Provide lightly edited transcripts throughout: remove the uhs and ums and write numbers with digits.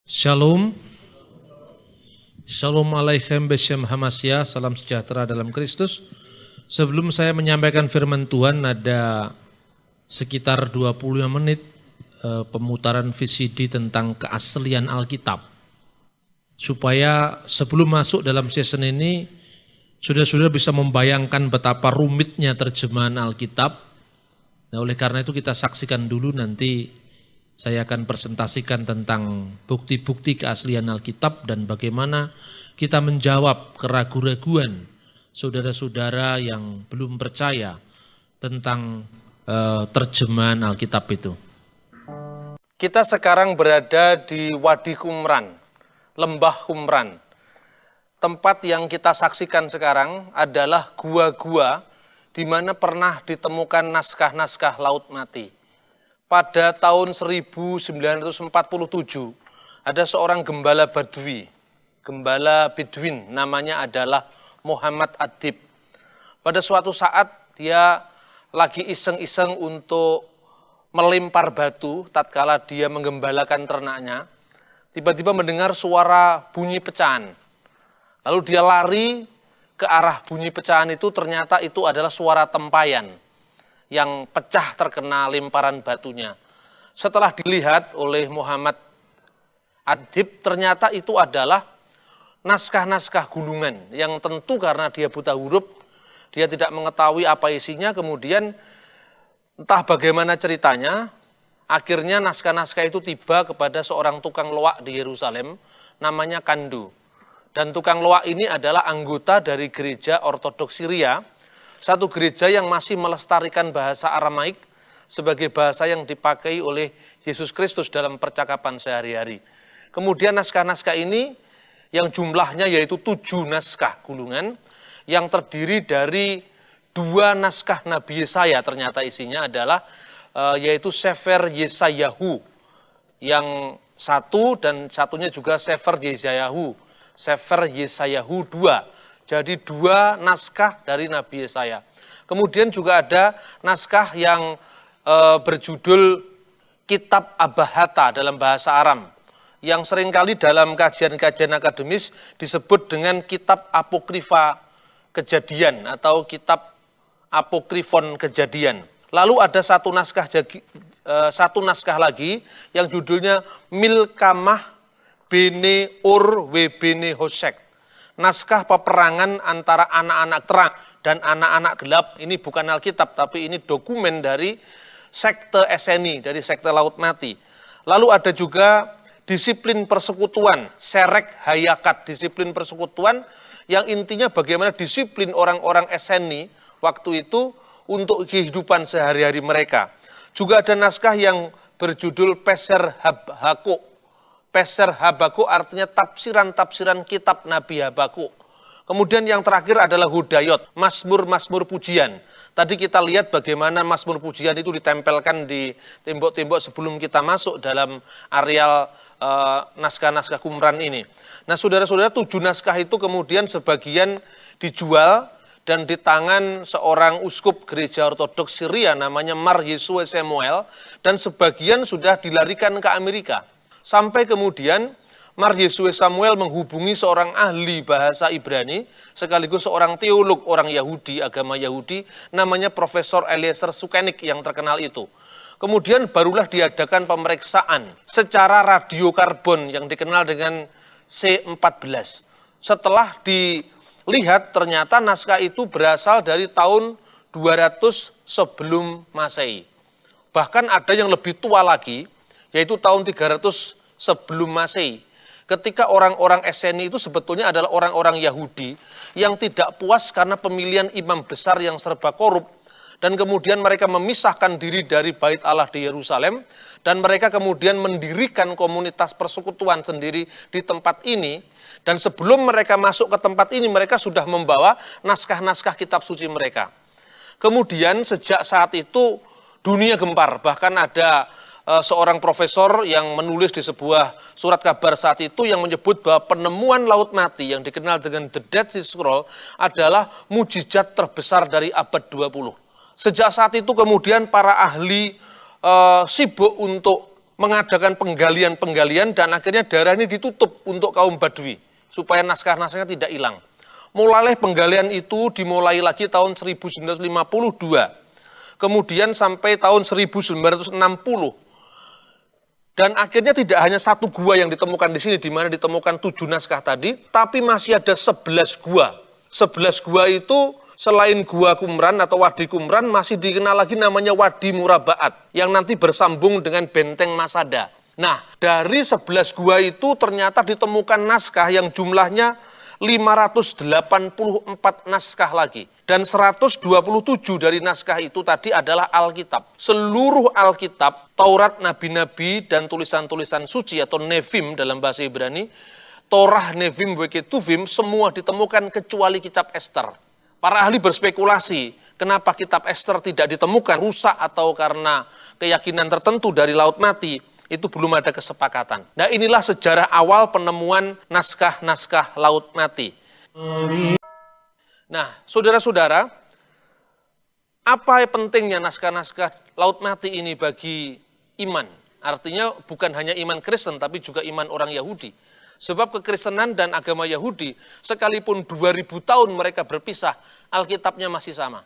Shalom. Shalom alaikum beshem hamasyah, salam sejahtera dalam Kristus. Sebelum saya menyampaikan firman Tuhan, ada sekitar 25 menit pemutaran VCD tentang keaslian Alkitab. Supaya sebelum masuk dalam season ini, saudara-saudara bisa membayangkan betapa rumitnya terjemahan Alkitab. Nah, oleh karena itu kita saksikan dulu, nanti saya akan presentasikan tentang bukti-bukti keaslian Alkitab dan bagaimana kita menjawab keraguan-raguan saudara-saudara yang belum percaya tentang terjemahan Alkitab itu. Kita sekarang berada di Wadi Qumran, Lembah Qumran. Tempat yang kita saksikan sekarang adalah gua-gua di mana pernah ditemukan naskah-naskah Laut Mati. Pada tahun 1947, ada seorang gembala Badui, gembala Bedouin, namanya adalah Muhammad Adib. Pada suatu saat dia lagi iseng-iseng untuk melempar batu tatkala dia menggembalakan ternaknya, tiba-tiba mendengar suara bunyi pecahan. Lalu dia lari ke arah bunyi pecahan itu, ternyata itu adalah suara tempayan yang pecah terkena lemparan batunya. Setelah dilihat oleh Muhammad Adib, ternyata itu adalah naskah-naskah gulungan yang tentu karena dia buta huruf, dia tidak mengetahui apa isinya, kemudian entah bagaimana ceritanya, akhirnya naskah-naskah itu tiba kepada seorang tukang loak di Yerusalem, namanya Kandu. Dan tukang loak ini adalah anggota dari gereja Ortodoks Syria, satu gereja yang masih melestarikan bahasa Aramaik sebagai bahasa yang dipakai oleh Yesus Kristus dalam percakapan sehari-hari. Kemudian naskah-naskah ini yang jumlahnya yaitu 7 naskah gulungan yang terdiri dari 2 naskah Nabi Yesaya, ternyata isinya adalah yaitu Sefer Yesayahu yang satu dan satunya juga Sefer Yesayahu, Sefer Yesayahu 2. Jadi 2 naskah dari Nabi Yesaya. Kemudian juga ada naskah yang berjudul Kitab Abahata dalam bahasa Aram, yang seringkali dalam kajian-kajian akademis disebut dengan Kitab Apokrifa Kejadian atau Kitab Apokrifon Kejadian. Lalu ada satu naskah lagi yang judulnya Milkamah Bene Ur we Bene Hosek. Naskah peperangan antara anak-anak terang dan anak-anak gelap. Ini bukan Alkitab, tapi ini dokumen dari sekte SNI, dari sekte Laut Mati. Lalu ada juga disiplin persekutuan, Serek Hayakat, disiplin persekutuan yang intinya bagaimana disiplin orang-orang SNI waktu itu untuk kehidupan sehari-hari mereka. Juga ada naskah yang berjudul Peser Habakuk. Peser Habakuk artinya tafsiran-tafsiran kitab Nabi Habakuk. Kemudian yang terakhir adalah Hudayot, Mazmur-Mazmur pujian. Tadi kita lihat bagaimana Mazmur pujian itu ditempelkan di tembok-tembok sebelum kita masuk dalam areal naskah-naskah Qumran ini. Nah, saudara-saudara, 7 naskah itu kemudian sebagian dijual dan di tangan seorang uskup gereja Ortodoks Syria namanya Mar Yesue Samuel, dan sebagian sudah dilarikan ke Amerika. Sampai kemudian Mar Yesue Samuel menghubungi seorang ahli bahasa Ibrani, sekaligus seorang teolog orang Yahudi, agama Yahudi, namanya Profesor Eliezer Sukenik yang terkenal itu. Kemudian barulah diadakan pemeriksaan secara radiokarbon yang dikenal dengan C14. Setelah dilihat ternyata naskah itu berasal dari tahun 200 sebelum Masehi. Bahkan ada yang lebih tua lagi, yaitu tahun 300 sebelum Masehi. Ketika orang-orang SNI itu sebetulnya adalah orang-orang Yahudi yang tidak puas karena pemilihan imam besar yang serba korup, dan kemudian mereka memisahkan diri dari Bait Allah di Yerusalem, dan mereka kemudian mendirikan komunitas persekutuan sendiri di tempat ini. Dan sebelum mereka masuk ke tempat ini, mereka sudah membawa naskah-naskah kitab suci mereka. Kemudian sejak saat itu dunia gempar, bahkan ada seorang profesor yang menulis di sebuah surat kabar saat itu yang menyebut bahwa penemuan Laut Mati yang dikenal dengan The Dead Sea Scroll adalah mujizat terbesar dari abad 20. Sejak saat itu kemudian para ahli sibuk untuk mengadakan penggalian-penggalian dan akhirnya daerah ini ditutup untuk kaum Badui supaya naskah-naskahnya tidak hilang. Mulai penggalian itu dimulai lagi tahun 1952. Kemudian sampai tahun 1960. Dan akhirnya tidak hanya satu gua yang ditemukan di sini, di mana ditemukan 7 naskah tadi, tapi masih ada 11 gua. 11 gua itu selain Gua Qumran atau Wadi Qumran, masih dikenal lagi namanya Wadi Murabaat, yang nanti bersambung dengan Benteng Masada. Nah, dari 11 gua itu ternyata ditemukan naskah yang jumlahnya 584 naskah lagi. Dan 127 dari naskah itu tadi adalah Alkitab. Seluruh Alkitab, Taurat, Nabi-Nabi, dan tulisan-tulisan suci atau Nevim dalam bahasa Ibrani, Torah, Nevim, Ketuvim, semua ditemukan kecuali kitab Ester. Para ahli berspekulasi, kenapa kitab Ester tidak ditemukan, rusak atau karena keyakinan tertentu dari Laut Mati, itu belum ada kesepakatan. Nah, inilah sejarah awal penemuan naskah-naskah Laut Mati. Nah, saudara-saudara, apa pentingnya naskah-naskah Laut Mati ini bagi iman? Artinya bukan hanya iman Kristen, tapi juga iman orang Yahudi. Sebab kekristenan dan agama Yahudi, sekalipun 2000 tahun mereka berpisah, Alkitabnya masih sama.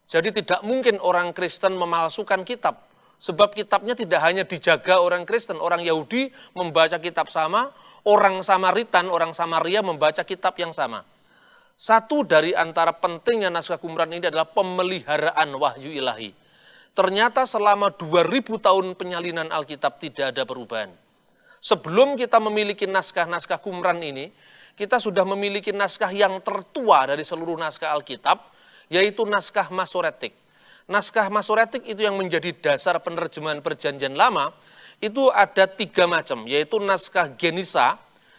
Jadi tidak mungkin orang Kristen memalsukan kitab. Sebab kitabnya tidak hanya dijaga orang Kristen, orang Yahudi membaca kitab sama, orang Samaritan, orang Samaria membaca kitab yang sama. Satu dari antara pentingnya naskah Qumran ini adalah pemeliharaan wahyu ilahi. Ternyata selama 2000 tahun penyalinan Alkitab tidak ada perubahan. Sebelum kita memiliki naskah-naskah Qumran ini, kita sudah memiliki naskah yang tertua dari seluruh naskah Alkitab, yaitu naskah Masoretik. Naskah Masoretik itu yang menjadi dasar penerjemahan Perjanjian Lama, itu ada 3 macam, yaitu naskah Genisa,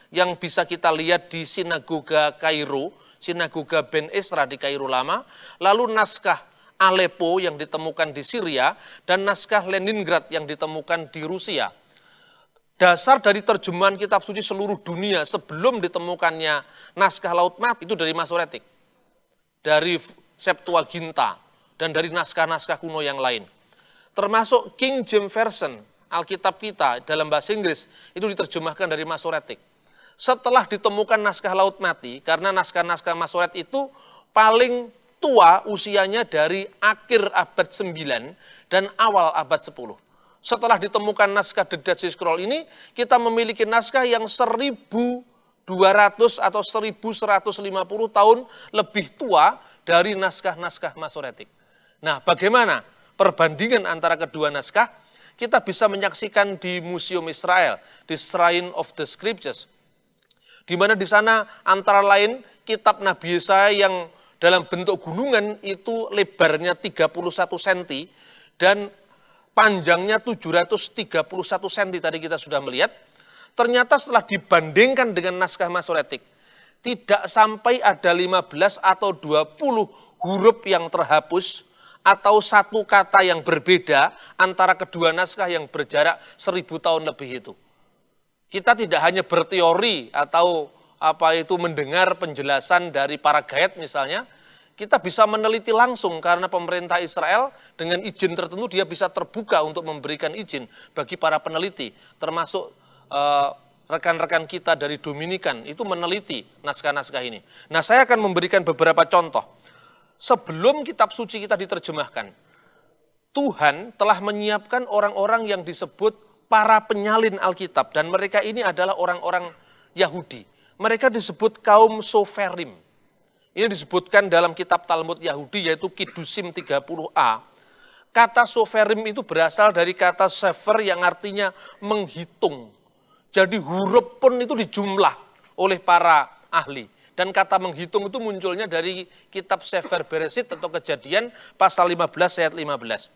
yang bisa kita lihat di Sinagoga Kairo, Sinagoga Ben Ezra di Kairo Lama, lalu naskah Aleppo yang ditemukan di Syria, dan naskah Leningrad yang ditemukan di Rusia. Dasar dari terjemahan kitab suci seluruh dunia sebelum ditemukannya naskah Laut Mati itu dari Masoretik, dari Septuaginta, dan dari naskah-naskah kuno yang lain. Termasuk King James Version, Alkitab kita dalam bahasa Inggris, itu diterjemahkan dari Masoretik. Setelah ditemukan naskah Laut Mati, karena naskah-naskah Masoret itu paling tua usianya dari akhir abad 9 dan awal abad 10. Setelah ditemukan naskah The Dead Sea Scroll ini, kita memiliki naskah yang 1200 atau 1150 tahun lebih tua dari naskah-naskah Masoretik. Nah, bagaimana perbandingan antara kedua naskah? Kita bisa menyaksikan di Museum Israel, di Shrine of the Scriptures, di mana di sana antara lain kitab Nabi Yesaya yang dalam bentuk gunungan itu lebarnya 31 cm dan panjangnya 731 cm tadi kita sudah melihat. Ternyata setelah dibandingkan dengan naskah Masoretik, tidak sampai ada 15 atau 20 huruf yang terhapus atau satu kata yang berbeda antara kedua naskah yang berjarak 1000 tahun lebih itu. Kita tidak hanya berteori atau mendengar penjelasan dari para guide misalnya, kita bisa meneliti langsung karena pemerintah Israel dengan izin tertentu dia bisa terbuka untuk memberikan izin bagi para peneliti, termasuk rekan-rekan kita dari Dominikan itu meneliti naskah-naskah ini. Nah, saya akan memberikan beberapa contoh. Sebelum kitab suci kita diterjemahkan, Tuhan telah menyiapkan orang-orang yang disebut para penyalin Alkitab, dan mereka ini adalah orang-orang Yahudi. Mereka disebut kaum Soferim. Ini disebutkan dalam kitab Talmud Yahudi, yaitu Kidusim 30a. Kata Soferim itu berasal dari kata sefer yang artinya menghitung. Jadi huruf pun itu dijumlah oleh para ahli. Dan kata menghitung itu munculnya dari kitab Sefer Beresit atau Kejadian pasal 15 ayat 15.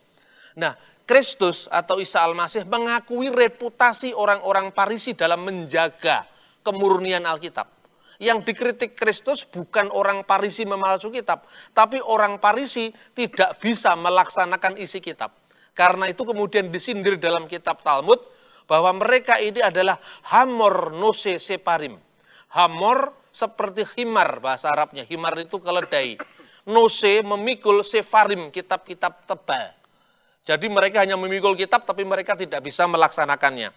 Nah, Kristus atau Isa Al-Masih mengakui reputasi orang-orang Farisi dalam menjaga kemurnian Alkitab. Yang dikritik Kristus bukan orang Farisi memalsu kitab, tapi orang Farisi tidak bisa melaksanakan isi kitab. Karena itu kemudian disindir dalam kitab Talmud bahwa mereka ini adalah hamor nose separim. Hamor seperti himar bahasa Arabnya. Himar itu keledai. Nose memikul sefarim, kitab-kitab tebal. Jadi mereka hanya memikul kitab tapi mereka tidak bisa melaksanakannya.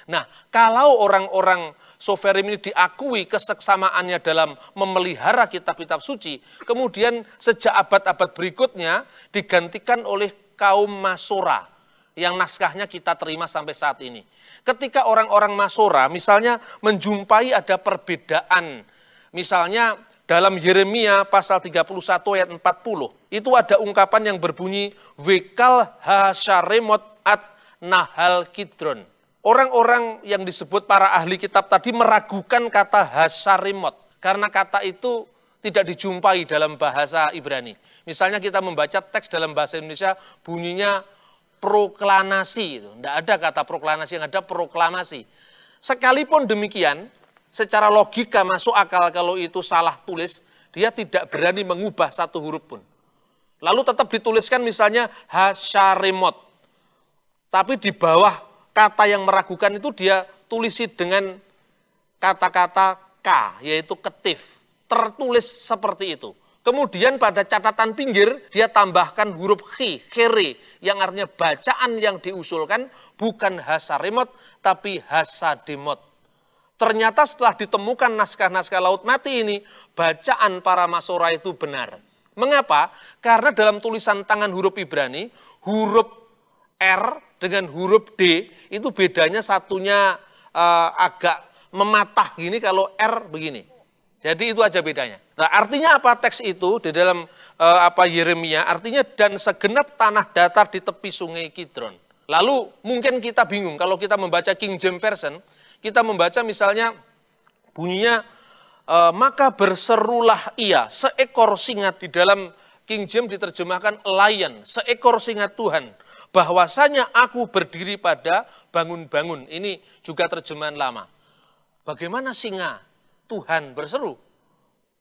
Nah, kalau orang-orang Soferim ini diakui keseksamaannya dalam memelihara kitab-kitab suci, kemudian sejak abad-abad berikutnya digantikan oleh kaum Masora yang naskahnya kita terima sampai saat ini. Ketika orang-orang Masora misalnya menjumpai ada perbedaan, misalnya dalam Yeremia pasal 31 ayat 40, itu ada ungkapan yang berbunyi, Wekal Hasharemot at Nahal Kidron. Orang-orang yang disebut para ahli kitab tadi meragukan kata Hasharimot, karena kata itu tidak dijumpai dalam bahasa Ibrani. Misalnya kita membaca teks dalam bahasa Indonesia bunyinya proklamasi, tidak ada kata proklamasi, yang ada proklamasi. Sekalipun demikian, secara logika masuk akal kalau itu salah tulis, dia tidak berani mengubah satu huruf pun. Lalu tetap dituliskan misalnya Hasharimot, tapi di bawah kata yang meragukan itu dia tulisi dengan kata-kata K, yaitu ketif. Tertulis seperti itu. Kemudian pada catatan pinggir, dia tambahkan huruf khere, yang artinya bacaan yang diusulkan bukan Hasharimot, tapi Hasademot. Ternyata setelah ditemukan naskah-naskah Laut Mati ini, bacaan para Masora itu benar. Mengapa? Karena dalam tulisan tangan huruf Ibrani, huruf R dengan huruf D itu bedanya satunya agak mematah gini, kalau R begini. Jadi itu aja bedanya. Nah, artinya apa teks itu di dalam Yeremia? Artinya dan segenap tanah datar di tepi sungai Kidron. Lalu mungkin kita bingung kalau kita membaca King James Version, kita membaca misalnya bunyinya maka berserulah ia seekor singa. Di dalam King James diterjemahkan lion, seekor singa Tuhan. Bahwasanya aku berdiri pada bangun-bangun. Ini juga terjemahan lama. Bagaimana singa Tuhan berseru?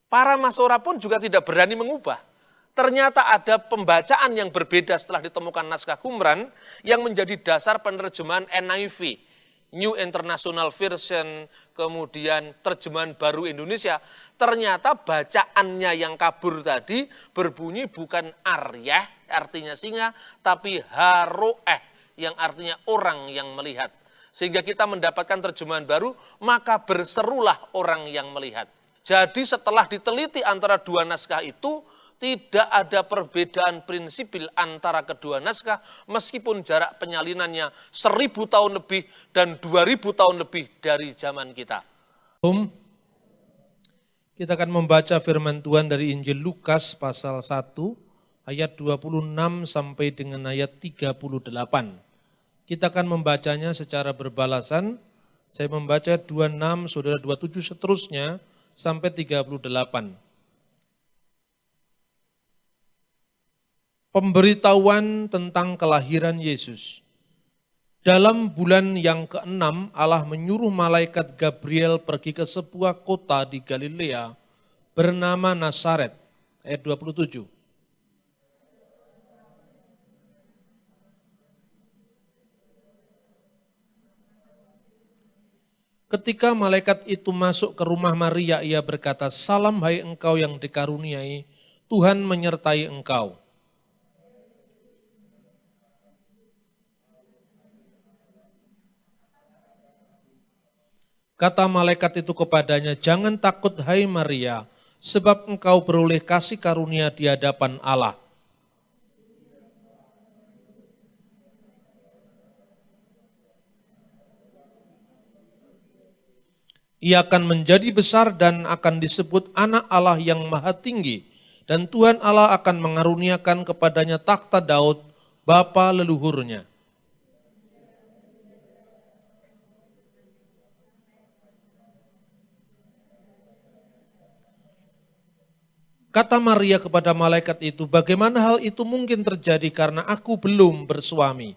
Para Masora pun juga tidak berani mengubah. Ternyata ada pembacaan yang berbeda setelah ditemukan naskah Qumran yang menjadi dasar penerjemahan NIV, New International Version, kemudian terjemahan baru Indonesia. Ternyata bacaannya yang kabur tadi berbunyi bukan aryah, artinya singa, tapi haroeh, yang artinya orang yang melihat. Sehingga kita mendapatkan terjemahan baru, maka berserulah orang yang melihat. Jadi setelah diteliti antara dua naskah itu, tidak ada perbedaan prinsipil antara kedua naskah, meskipun jarak penyalinannya 1000 tahun lebih dan 2000 tahun lebih dari zaman kita. Kita akan membaca firman Tuhan dari Injil Lukas pasal 1 ayat 26 sampai dengan ayat 38. Kita akan membacanya secara berbalasan. Saya membaca 26, saudara 27 seterusnya sampai 38. Pemberitahuan tentang kelahiran Yesus. Dalam bulan yang ke-6, Allah menyuruh malaikat Gabriel pergi ke sebuah kota di Galilea bernama Nazaret. Ayat 27. Ketika malaikat itu masuk ke rumah Maria, ia berkata, "Salam hai engkau yang dikaruniai, Tuhan menyertai engkau." Kata malaikat itu kepadanya, "Jangan takut hai Maria, sebab engkau beroleh kasih karunia di hadapan Allah. Ia akan menjadi besar dan akan disebut anak Allah yang maha tinggi, dan Tuhan Allah akan mengaruniakan kepadanya takhta Daud, bapa leluhurnya. Kata Maria kepada malaikat itu, "Bagaimana hal itu mungkin terjadi karena aku belum bersuami?"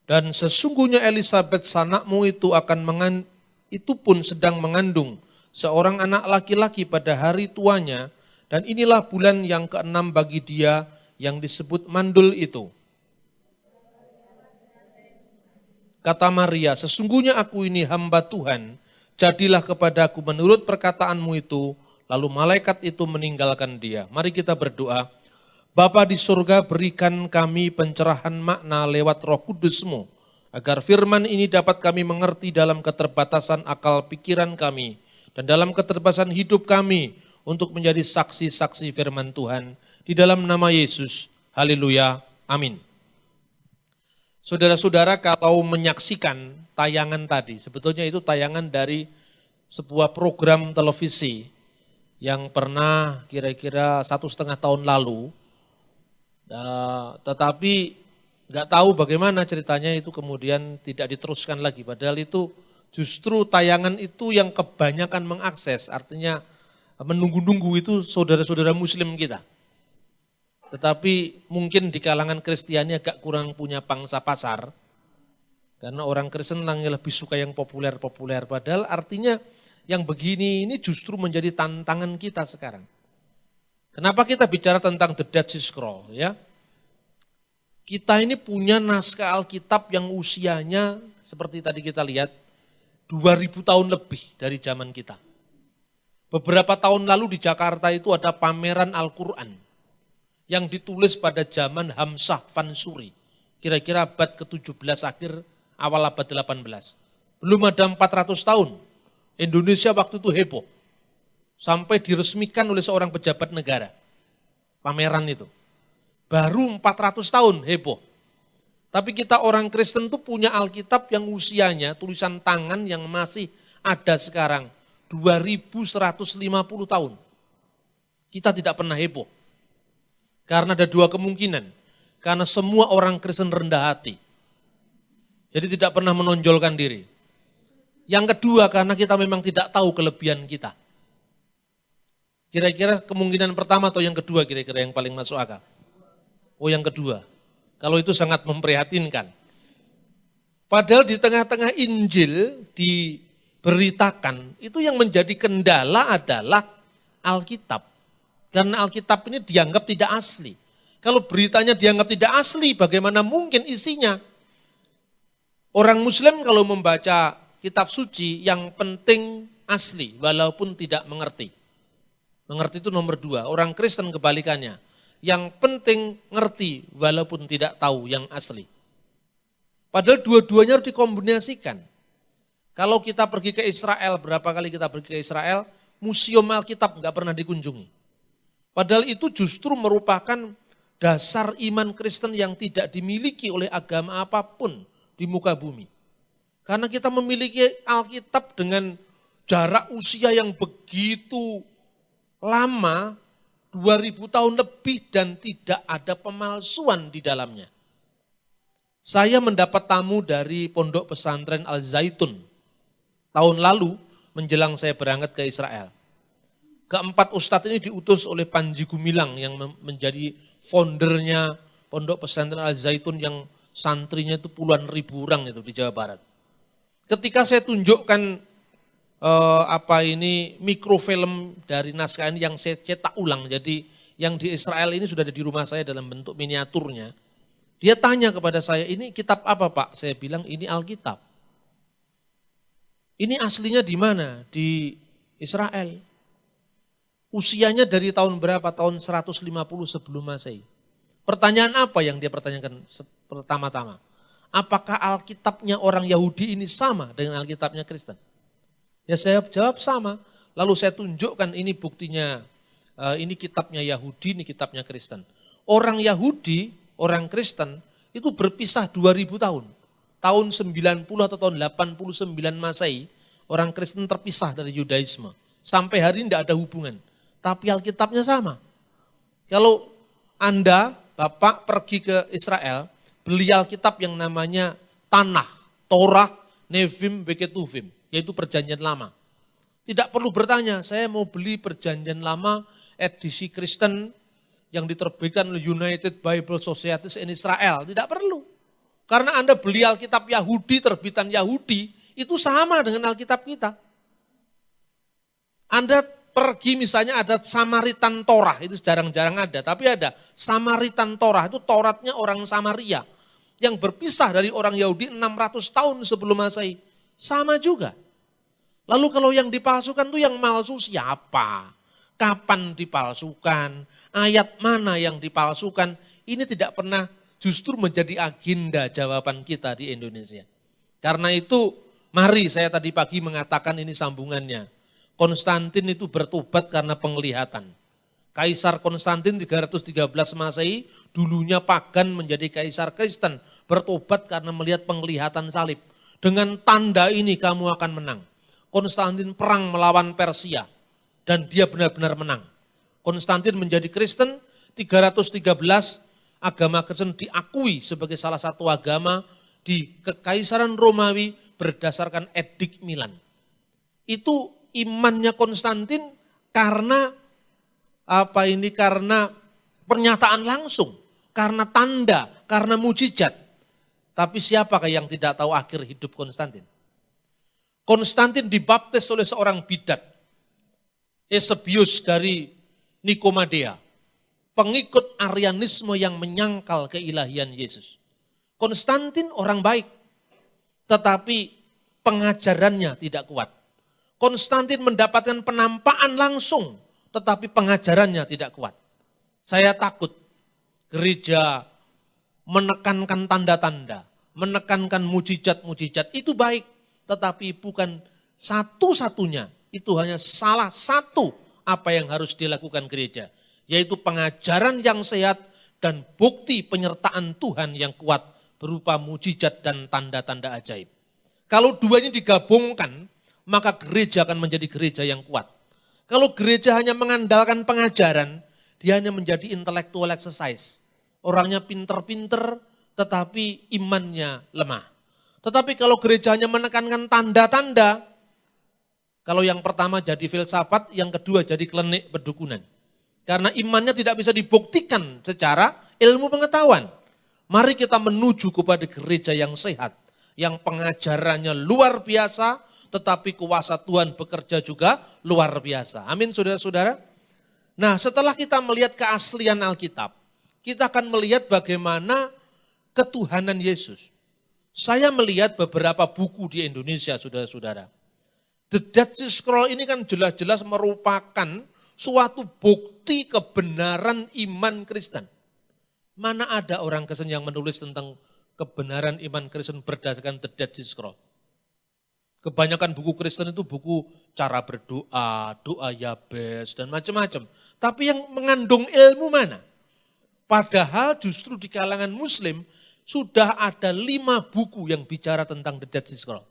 Dan sesungguhnya Elisabet sanakmu itu itu pun sedang mengandung seorang anak laki-laki pada hari tuanya, dan inilah bulan yang ke-6 bagi dia yang disebut mandul itu. Kata Maria, sesungguhnya aku ini hamba Tuhan, jadilah kepadaku menurut perkataanmu itu. Lalu malaikat itu meninggalkan dia. Mari kita berdoa. Bapa di surga, berikan kami pencerahan makna lewat Roh Kudus-Mu, agar firman ini dapat kami mengerti dalam keterbatasan akal pikiran kami, dan dalam keterbatasan hidup kami, untuk menjadi saksi-saksi firman Tuhan. Di dalam nama Yesus, haleluya, amin. Saudara-saudara, kalau menyaksikan tayangan tadi, sebetulnya itu tayangan dari sebuah program televisi yang pernah kira-kira 1,5 tahun lalu, tetapi nggak tahu bagaimana ceritanya itu kemudian tidak diteruskan lagi. Padahal itu justru tayangan itu yang kebanyakan mengakses, artinya menunggu-nunggu itu saudara-saudara muslim kita. Tetapi mungkin di kalangan Kristiani agak kurang punya pangsa pasar, karena orang Kristen lebih suka yang populer-populer. Padahal artinya yang begini ini justru menjadi tantangan kita sekarang. Kenapa kita bicara tentang The Dead Sea Scroll? Ya? Kita ini punya naskah Alkitab yang usianya seperti tadi kita lihat 2000 tahun lebih dari zaman kita. Beberapa tahun lalu di Jakarta itu ada pameran Al-Quran yang ditulis pada zaman Hamzah Fansuri, kira-kira abad ke-17 akhir, awal abad 18. Belum ada 400 tahun, Indonesia waktu itu heboh, sampai diresmikan oleh seorang pejabat negara, pameran itu. Baru 400 tahun heboh. Tapi kita orang Kristen itu punya Alkitab yang usianya, tulisan tangan yang masih ada sekarang, 2150 tahun. Kita tidak pernah heboh. Karena ada dua kemungkinan. Karena semua orang Kristen rendah hati. Jadi tidak pernah menonjolkan diri. Yang kedua, karena kita memang tidak tahu kelebihan kita. Kira-kira kemungkinan pertama atau yang kedua kira-kira yang paling masuk akal? Oh, yang kedua. Kalau itu sangat memprihatinkan. Padahal di tengah-tengah Injil diberitakan, itu yang menjadi kendala adalah Alkitab. Karena Alkitab ini dianggap tidak asli. Kalau beritanya dianggap tidak asli, bagaimana mungkin isinya? Orang Muslim kalau membaca kitab suci, yang penting asli, walaupun tidak mengerti. Mengerti itu nomor 2. Orang Kristen kebalikannya. Yang penting ngerti, walaupun tidak tahu yang asli. Padahal dua-duanya harus dikombinasikan. Kalau kita pergi ke Israel, berapa kali kita pergi ke Israel, museum Alkitab nggak pernah dikunjungi. Padahal itu justru merupakan dasar iman Kristen yang tidak dimiliki oleh agama apapun di muka bumi. Karena kita memiliki Alkitab dengan jarak usia yang begitu lama, 2000 tahun lebih, dan tidak ada pemalsuan di dalamnya. Saya mendapat tamu dari Pondok Pesantren Al-Zaitun tahun lalu menjelang saya berangkat ke Israel. Keempat ustadz ini diutus oleh Panji Gumilang yang menjadi foundernya Pondok Pesantren Al-Zaitun yang santrinya itu puluhan ribu orang itu di Jawa Barat. Ketika saya tunjukkan mikrofilm dari naskah ini yang saya cetak ulang, jadi yang di Israel ini sudah ada di rumah saya dalam bentuk miniaturnya. Dia tanya kepada saya, ini kitab apa Pak? Saya bilang ini Alkitab. Ini aslinya di mana? Di Israel. Usianya dari tahun berapa? Tahun 150 sebelum Masehi. Pertanyaan apa yang dia pertanyakan pertama-tama? Apakah Alkitabnya orang Yahudi ini sama dengan Alkitabnya Kristen? Ya saya jawab sama. Lalu saya tunjukkan ini buktinya, ini kitabnya Yahudi, ini kitabnya Kristen. Orang Yahudi, orang Kristen itu berpisah 2000 tahun. Tahun 90 atau tahun 89 Masehi, orang Kristen terpisah dari Yudaisme. Sampai hari ini tidak ada hubungan. Tapi Alkitabnya sama. Kalau Anda, Bapak pergi ke Israel, beli Alkitab yang namanya Tanah, Torah, Nevim, Beketuvim, yaitu perjanjian lama. Tidak perlu bertanya, saya mau beli perjanjian lama edisi Kristen yang diterbitkan oleh United Bible Societies in Israel. Tidak perlu. Karena Anda beli Alkitab Yahudi, terbitan Yahudi, itu sama dengan Alkitab kita. Anda pergi misalnya ada Samaritan Torah, itu jarang-jarang ada, tapi ada Samaritan Torah, itu Tauratnya orang Samaria. yang berpisah dari orang Yahudi 600 tahun sebelum Masehi. Sama juga. Lalu kalau yang dipalsukan itu yang palsu siapa? Kapan dipalsukan? Ayat mana yang dipalsukan? Ini tidak pernah justru menjadi agenda jawaban kita di Indonesia. Karena itu mari saya tadi pagi mengatakan ini sambungannya. Konstantin itu bertobat karena penglihatan. Kaisar Konstantin 313 Masehi, dulunya pagan menjadi kaisar Kristen. Bertobat karena melihat penglihatan salib. Dengan tanda ini kamu akan menang. Konstantin perang melawan Persia. Dan dia benar-benar menang. Konstantin menjadi Kristen, 313 agama Kristen diakui sebagai salah satu agama di Kekaisaran Romawi berdasarkan Edik Milan. Itu imannya Konstantin karena karena pernyataan langsung, karena tanda, karena mujizat. Tapi siapakah yang tidak tahu akhir hidup Konstantin? Konstantin dibaptis oleh seorang bidat, Eusebius dari Nikomadea, pengikut Arianisme yang menyangkal keilahian Yesus. Konstantin orang baik, tetapi pengajarannya tidak kuat. Konstantin mendapatkan penampakan langsung, tetapi pengajarannya tidak kuat. Saya takut gereja menekankan tanda-tanda, menekankan mujizat-mujizat, itu baik, tetapi bukan satu-satunya. Itu hanya salah satu apa yang harus dilakukan gereja, yaitu pengajaran yang sehat dan bukti penyertaan Tuhan yang kuat berupa mujizat dan tanda-tanda ajaib. Kalau dua ini digabungkan, maka gereja akan menjadi gereja yang kuat. Kalau gereja hanya mengandalkan pengajaran, dia hanya menjadi intellectual exercise. Orangnya pinter-pinter, tetapi imannya lemah. Tetapi kalau gereja hanya menekankan tanda-tanda, kalau yang pertama jadi filsafat, yang kedua jadi klenik pedukunan. Karena imannya tidak bisa dibuktikan secara ilmu pengetahuan. Mari kita menuju kepada gereja yang sehat, yang pengajarannya luar biasa, tetapi kuasa Tuhan bekerja juga luar biasa. Amin saudara-saudara. Nah setelah kita melihat keaslian Alkitab, kita akan melihat bagaimana ketuhanan Yesus. Saya melihat beberapa buku di Indonesia saudara-saudara. The Dead Sea Scroll ini kan jelas-jelas merupakan suatu bukti kebenaran iman Kristen. Mana ada orang Kristen yang menulis tentang kebenaran iman Kristen berdasarkan The Dead Sea Scroll? Kebanyakan buku Kristen itu buku cara berdoa, doa Yabes, dan macam-macam. Tapi yang mengandung ilmu mana? Padahal justru di kalangan Muslim sudah ada 5 buku yang bicara tentang The Dead Sea Scroll.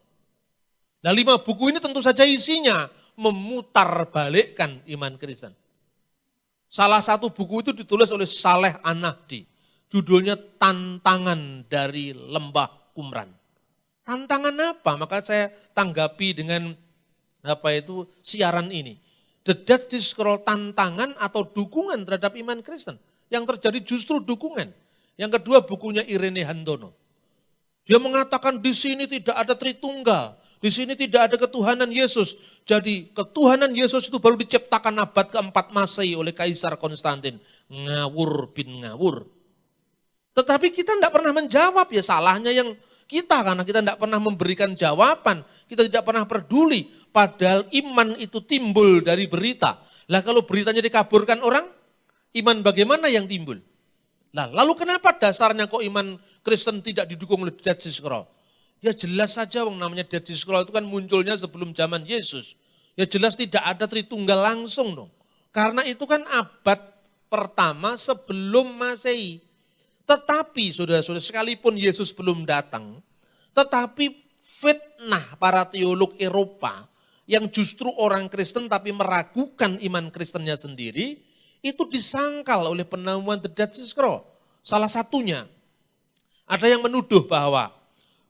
Nah 5 buku ini tentu saja isinya memutarbalikkan iman Kristen. Salah satu buku itu ditulis oleh Saleh An-Nahdi. Judulnya Tantangan dari Lembah Qumran. Tantangan apa? Maka saya tanggapi dengan siaran ini. The Dead Sea Scroll tantangan atau dukungan terhadap iman Kristen. Yang terjadi justru dukungan. Yang kedua bukunya Irene Handono. Dia mengatakan di sini tidak ada Tritunggal. Di sini tidak ada ketuhanan Yesus. Jadi ketuhanan Yesus itu baru diciptakan abad ke-4 Masehi oleh Kaisar Konstantin. Ngawur bin ngawur. Tetapi kita tidak pernah menjawab, ya salahnya yang kita karena kita tidak pernah memberikan jawaban. Kita tidak pernah peduli. Padahal iman itu timbul dari berita. Lah kalau beritanya dikaburkan orang, iman bagaimana yang timbul? Nah, lalu kenapa dasarnya kok iman Kristen tidak didukung oleh Dead Sea Scroll? Ya jelas saja namanya Dead Sea Scroll itu kan munculnya sebelum zaman Yesus. Ya jelas tidak ada Tritunggal langsung dong. Karena itu kan abad pertama sebelum Masehi. Tetapi saudara-saudara sekalipun Yesus belum datang, tetapi fitnah para teolog Eropa yang justru orang Kristen tapi meragukan iman Kristennya sendiri, itu disangkal oleh penemuan The Dead Sea Scroll. Salah satunya, ada yang menuduh bahwa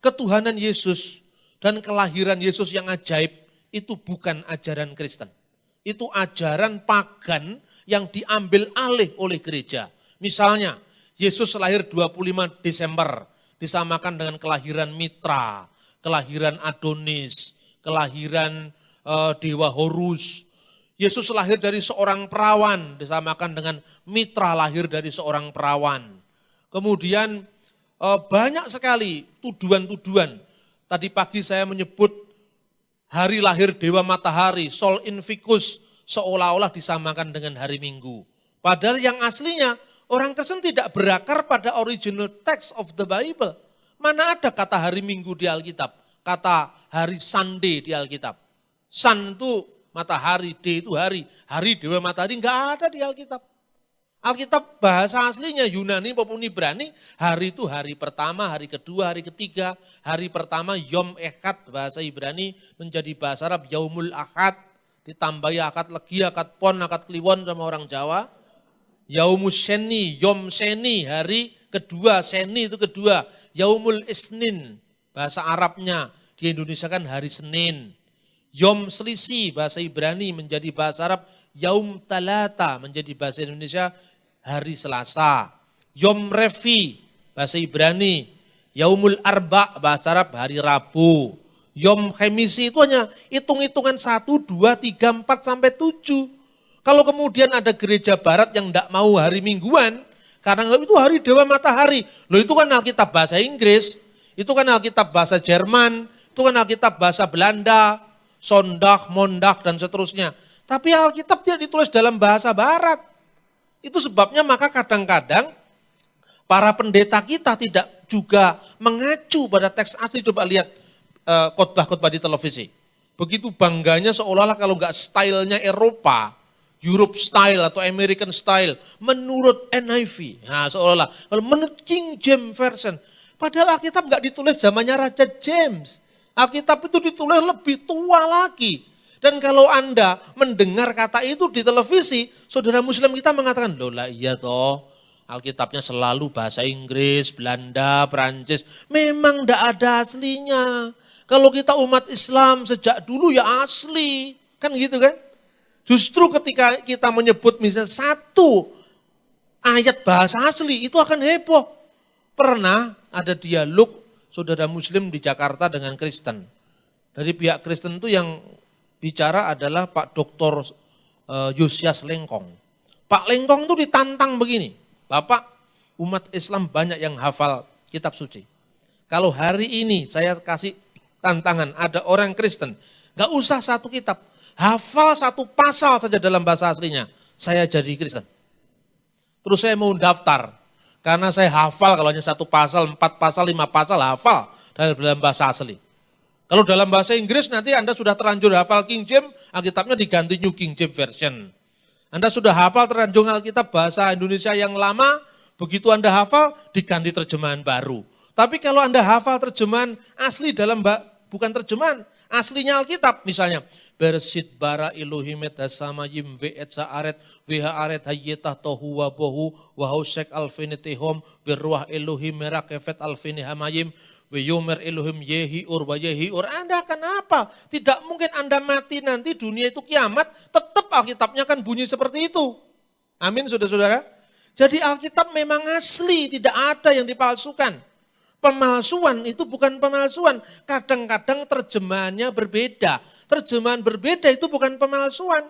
ketuhanan Yesus dan kelahiran Yesus yang ajaib itu bukan ajaran Kristen. Itu ajaran pagan yang diambil alih oleh gereja. Misalnya, Yesus lahir 25 Desember, disamakan dengan kelahiran Mitra, kelahiran Adonis, kelahiran Dewa Horus. Yesus lahir dari seorang perawan, disamakan dengan Mitra lahir dari seorang perawan. Kemudian banyak sekali tuduhan-tuduhan. Tadi pagi saya menyebut hari lahir Dewa Matahari, Sol Invictus, seolah-olah disamakan dengan hari Minggu. Padahal yang aslinya orang Kristen tidak berakar pada original text of the Bible. Mana ada kata hari Minggu di Alkitab, kata hari Sunday di Alkitab. Sun itu matahari, day itu hari Dewa Matahari enggak ada di Alkitab. Alkitab bahasa aslinya Yunani maupun Ibrani, hari itu hari pertama, hari kedua, hari ketiga. Hari pertama Yom Echad, bahasa Ibrani menjadi bahasa Arab Yaumul Ahad. Ditambahi akad legi, akad pon, akad kliwon sama orang Jawa. Yaumus Sheni, Yom Sheni, hari kedua, Sheni itu kedua. Yaumul Isnin, bahasa Arabnya, di Indonesia kan hari Senin. Yom Selisi, bahasa Ibrani menjadi bahasa Arab. Yaum Talata menjadi bahasa Indonesia hari Selasa. Yom Revi, bahasa Ibrani. Yaumul Arba, bahasa Arab hari Rabu. Yom Khemisi itu hanya hitung-hitungan 1, 2, 3, 4, sampai 7. Kalau kemudian ada gereja barat yang tidak mau hari mingguan, karena itu hari Dewa Matahari. Loh itu kan Alkitab bahasa Inggris, itu kan Alkitab bahasa Jerman, itu kan Alkitab bahasa Belanda, Sondag, Mondag, dan seterusnya. Tapi Alkitab tidak ditulis dalam bahasa barat. Itu sebabnya maka kadang-kadang para pendeta kita tidak juga mengacu pada teks asli. Coba lihat khotbah-khotbah di televisi. Begitu bangganya seolah-olah kalau nggak stylenya Eropa, Europe style atau American style, menurut NIV. Nah seolah-olah, kalau menurut King James Version. Padahal Alkitab nggak ditulis zamannya Raja James. Alkitab itu ditulis lebih tua lagi. Dan kalau Anda mendengar kata itu di televisi, saudara Muslim kita mengatakan, loh lah iya toh, Alkitabnya selalu bahasa Inggris, Belanda, Perancis. Memang tidak ada aslinya. Kalau kita umat Islam sejak dulu ya asli. Kan gitu kan? Justru ketika kita menyebut misalnya satu ayat bahasa asli, itu akan heboh. Pernah ada dialog saudara Muslim di Jakarta dengan Kristen. Dari pihak Kristen itu yang bicara adalah Pak Dr. Yosias Lengkong. Pak Lengkong itu ditantang begini, Bapak, umat Islam banyak yang hafal kitab suci. Kalau hari ini saya kasih tantangan, ada orang Kristen, gak usah satu kitab, hafal satu pasal saja dalam bahasa aslinya, saya jadi Kristen. Terus saya mau daftar, karena saya hafal kalau hanya satu pasal, 4 pasal, 5 pasal hafal dalam bahasa asli. Kalau dalam bahasa Inggris nanti Anda sudah terlanjur hafal King James, Alkitabnya diganti New King James Version. Anda sudah hafal terlanjur Alkitab bahasa Indonesia yang lama, begitu Anda hafal diganti terjemahan baru. Tapi kalau Anda hafal terjemahan asli dalam, bukan terjemahan, aslinya Alkitab misalnya. Bersit bara Elohimet hasamayim ve'et sa'aret v'ha'aret hayyetah tohu wabohu wahausek alfinitihom virruah Elohim merakefet alfinihamayim Yomer Elohim Yehiur wa Yehiur. Anda akan apa? Tidak mungkin Anda mati nanti dunia itu kiamat, tetap Alkitabnya kan bunyi seperti itu. Amin saudara-saudara. Jadi Alkitab memang asli, tidak ada yang dipalsukan. Pemalsuan itu bukan pemalsuan. Kadang-kadang terjemahannya berbeda. Terjemahan berbeda itu bukan pemalsuan.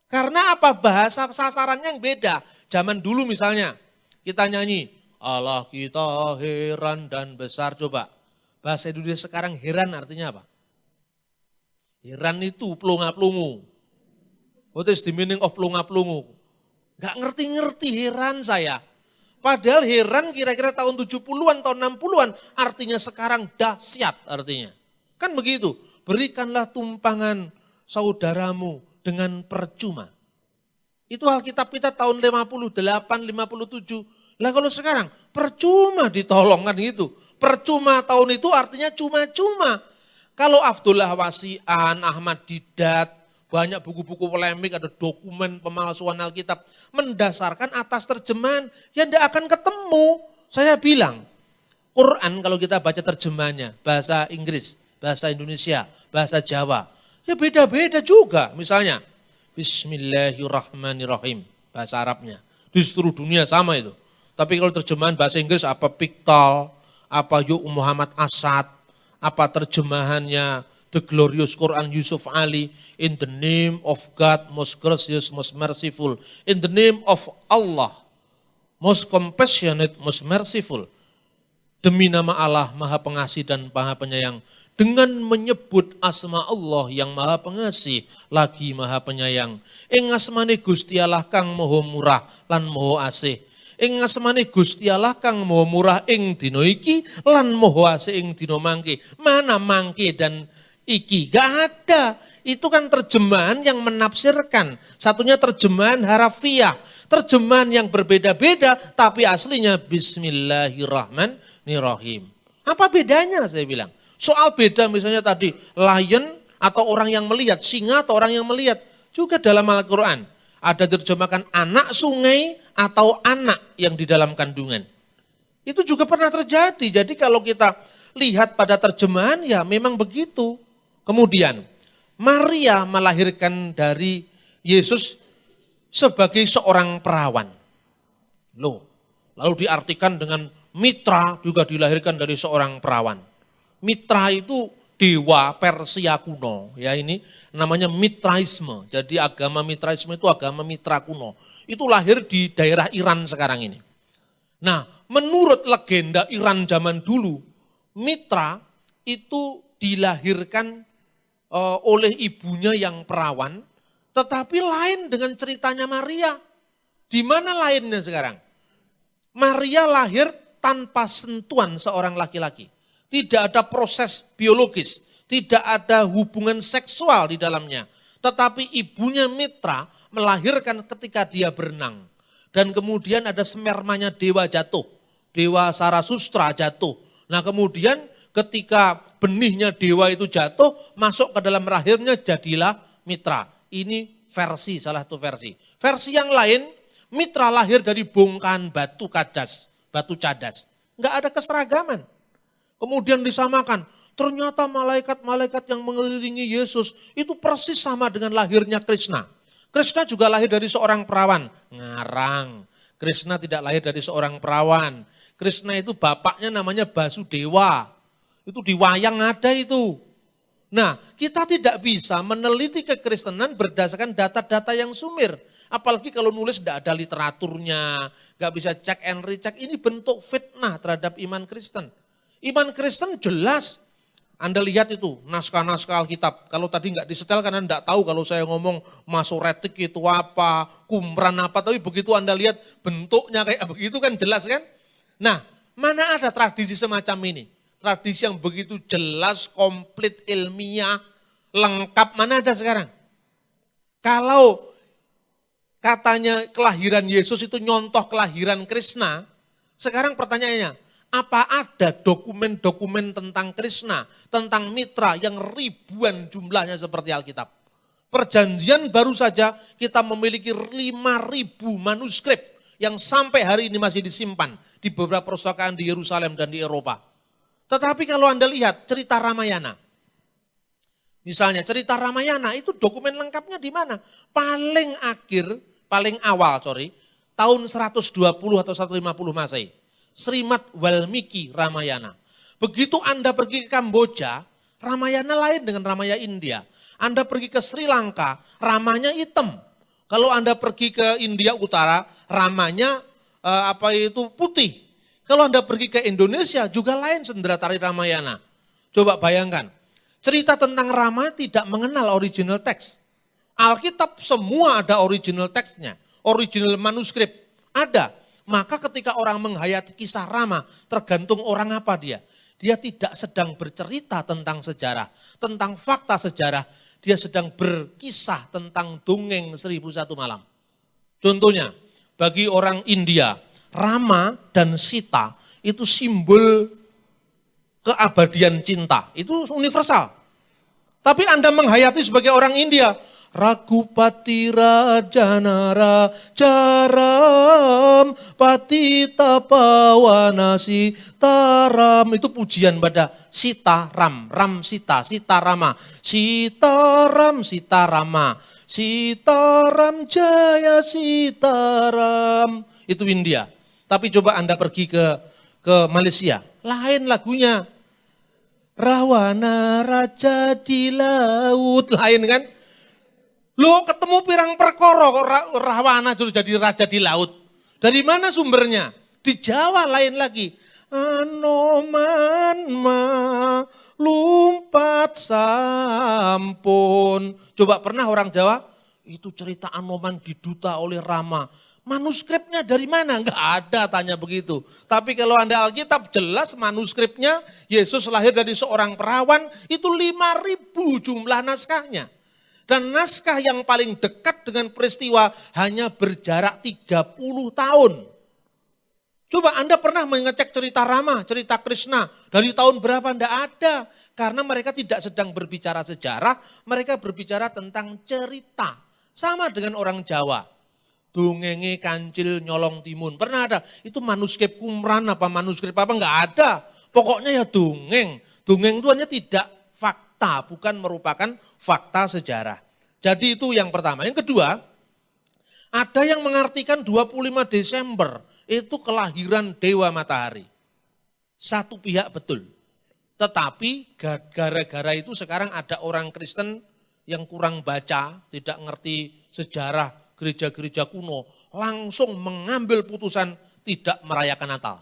Karena apa? Bahasa sasarannya yang beda. Zaman dulu misalnya kita nyanyi, Allah kita heran dan besar. Coba, bahasa Indonesia sekarang heran artinya apa? Heran itu pelunga-pelungu. What is the meaning of pelunga-pelungu? Gak ngerti-ngerti heran saya. Padahal heran kira-kira tahun 70-an, tahun 60-an. Artinya sekarang dahsyat artinya. Kan begitu. Berikanlah tumpangan saudaramu dengan percuma. Itu Alkitab kita tahun 58, 57. Lah kalau sekarang percuma ditolong kan gitu. Percuma tahun itu artinya cuma-cuma. Kalau Abdullah Wasi'an, Ahmad Didat, banyak buku-buku polemik, ada dokumen pemalsuan Alkitab. Mendasarkan atas terjemahan yang tidak akan ketemu. Saya bilang, Quran kalau kita baca terjemahannya, bahasa Inggris, bahasa Indonesia, bahasa Jawa. Ya beda-beda juga. Misalnya, Bismillahirrahmanirrahim, bahasa Arabnya. Di seluruh dunia sama itu. Tapi kalau terjemahan bahasa Inggris apa Piktal, apa Muhammad Asad, apa terjemahannya The Glorious Quran Yusuf Ali, in the name of God, most gracious, most merciful, in the name of Allah, most compassionate, most merciful. Demi nama Allah Maha Pengasih dan Maha Penyayang, dengan menyebut asma Allah yang Maha Pengasih lagi Maha Penyayang. Ing asmane Gusti Allah kang Maha Murah lan Maha Asih. Ing asmane Gusti Allah kang Maha Murah ing dina iki lan Maha Asih ing dina mangke. Mana mangke dan iki? Gak ada. Itu kan terjemahan yang menafsirkan. Satunya terjemahan harafiah. Terjemahan yang berbeda-beda tapi aslinya Bismillahirrahmanirrahim. Apa bedanya saya bilang? Soal beda misalnya tadi lion atau orang yang melihat, singa atau orang yang melihat. Juga dalam Al-Quran ada diterjemahkan anak sungai atau anak yang di dalam kandungan. Itu juga pernah terjadi. Jadi kalau kita lihat pada terjemahan ya memang begitu. Kemudian Maria melahirkan dari Yesus sebagai seorang perawan. Loh, lalu diartikan dengan Mitra juga dilahirkan dari seorang perawan. Mitra itu dewa Persia kuno, ya ini namanya Mitraisme. Jadi agama Mitraisme itu agama Mitra kuno. Itu lahir di daerah Iran sekarang ini. Nah, menurut legenda Iran zaman dulu, Mitra itu dilahirkan oleh ibunya yang perawan, tetapi lain dengan ceritanya Maria. Di mana lainnya sekarang? Maria lahir tanpa sentuhan seorang laki-laki. Tidak ada proses biologis, tidak ada hubungan seksual di dalamnya. Tetapi ibunya Mitra melahirkan ketika dia berenang. Dan kemudian ada spermanya dewa jatuh, dewa Sarasustra jatuh. Nah kemudian ketika benihnya dewa itu jatuh, masuk ke dalam rahimnya jadilah Mitra. Ini versi, salah satu versi. Versi yang lain, Mitra lahir dari bongkahan batu cadas. Enggak ada keseragaman. Kemudian disamakan, ternyata malaikat-malaikat yang mengelilingi Yesus itu persis sama dengan lahirnya Krishna. Krishna juga lahir dari seorang perawan. Ngarang. Krishna tidak lahir dari seorang perawan. Krishna itu bapaknya namanya Basudewa. Itu di wayang ada itu. Nah, kita tidak bisa meneliti kekristenan berdasarkan data-data yang sumir. Apalagi kalau nulis tidak ada literaturnya, nggak bisa cek and recheck. Ini bentuk fitnah terhadap iman Kristen. Iman Kristen jelas. Anda lihat itu naskah-naskah Alkitab. Kalau tadi nggak disetel karena Anda tidak tahu kalau saya ngomong masoretik itu apa, Qumran apa. Tapi begitu Anda lihat bentuknya kayak begitu kan jelas kan. Nah, mana ada tradisi semacam ini? Tradisi yang begitu jelas, komplit, ilmiah, lengkap, mana ada sekarang? Kalau katanya kelahiran Yesus itu nyontoh kelahiran Krishna, sekarang pertanyaannya, apa ada dokumen-dokumen tentang Krishna, tentang Mitra yang ribuan jumlahnya seperti Alkitab? Perjanjian baru saja kita memiliki 5.000 manuskrip yang sampai hari ini masih disimpan di beberapa perpustakaan di Yerusalem dan di Eropa. Tetapi kalau Anda lihat cerita Ramayana, misalnya cerita Ramayana itu dokumen lengkapnya di mana? Paling awal, tahun 120 atau 150 Masehi. Srimad Walmiki Ramayana. Begitu Anda pergi ke Kamboja, Ramayana lain dengan Ramayana India. Anda pergi ke Sri Lanka, ramanya hitam. Kalau Anda pergi ke India Utara, ramanya putih. Kalau Anda pergi ke Indonesia juga lain Sendratari Ramayana. Coba bayangkan, cerita tentang Rama tidak mengenal original teks. Alkitab semua ada original teksnya, original manuskrip ada. Maka ketika orang menghayati kisah Rama, tergantung orang apa dia. Dia tidak sedang bercerita tentang sejarah, tentang fakta sejarah. Dia sedang berkisah tentang dongeng 1001 malam. Contohnya, bagi orang India, Rama dan Sita itu simbol keabadian cinta. Itu universal. Tapi Anda menghayati sebagai orang India, Ragupati Rajanara Jaram Patita Pawanasi Taram. Itu pujian pada Sita Ram, Ram Sita, Sita Rama, Sita Ram, Sita Rama, Sita Ram Jaya Sita Ram. Itu India. Tapi coba Anda pergi ke Malaysia, lain lagunya. Rawana Raja di Laut, lain kan? Lo ketemu pirang perkara kok Rawana jadi raja di laut. Dari mana sumbernya? Di Jawa lain lagi. Anoman lumpat sampun. Coba pernah orang Jawa, itu cerita Anoman diduta oleh Rama. Manuskripnya dari mana? Enggak ada, tanya begitu. Tapi kalau Anda Alkitab jelas manuskripnya, Yesus lahir dari seorang perawan, itu 5.000 jumlah naskahnya. Dan naskah yang paling dekat dengan peristiwa hanya berjarak 30 tahun. Coba Anda pernah mengecek cerita Rama, cerita Krishna, dari tahun berapa? Enggak ada. Karena mereka tidak sedang berbicara sejarah, mereka berbicara tentang cerita. Sama dengan orang Jawa. Dongenge Kancil Nyolong Timun. Pernah ada? Itu manuskrip Qumran apa manuskrip apa? Enggak ada. Pokoknya ya dongeng. Dongeng itu hanya tidak fakta, bukan merupakan fakta sejarah. Jadi itu yang pertama. Yang kedua, ada yang mengartikan 25 Desember itu kelahiran Dewa Matahari. Satu pihak betul. Tetapi gara-gara itu sekarang ada orang Kristen yang kurang baca, tidak ngerti sejarah gereja-gereja kuno, langsung mengambil putusan tidak merayakan Natal.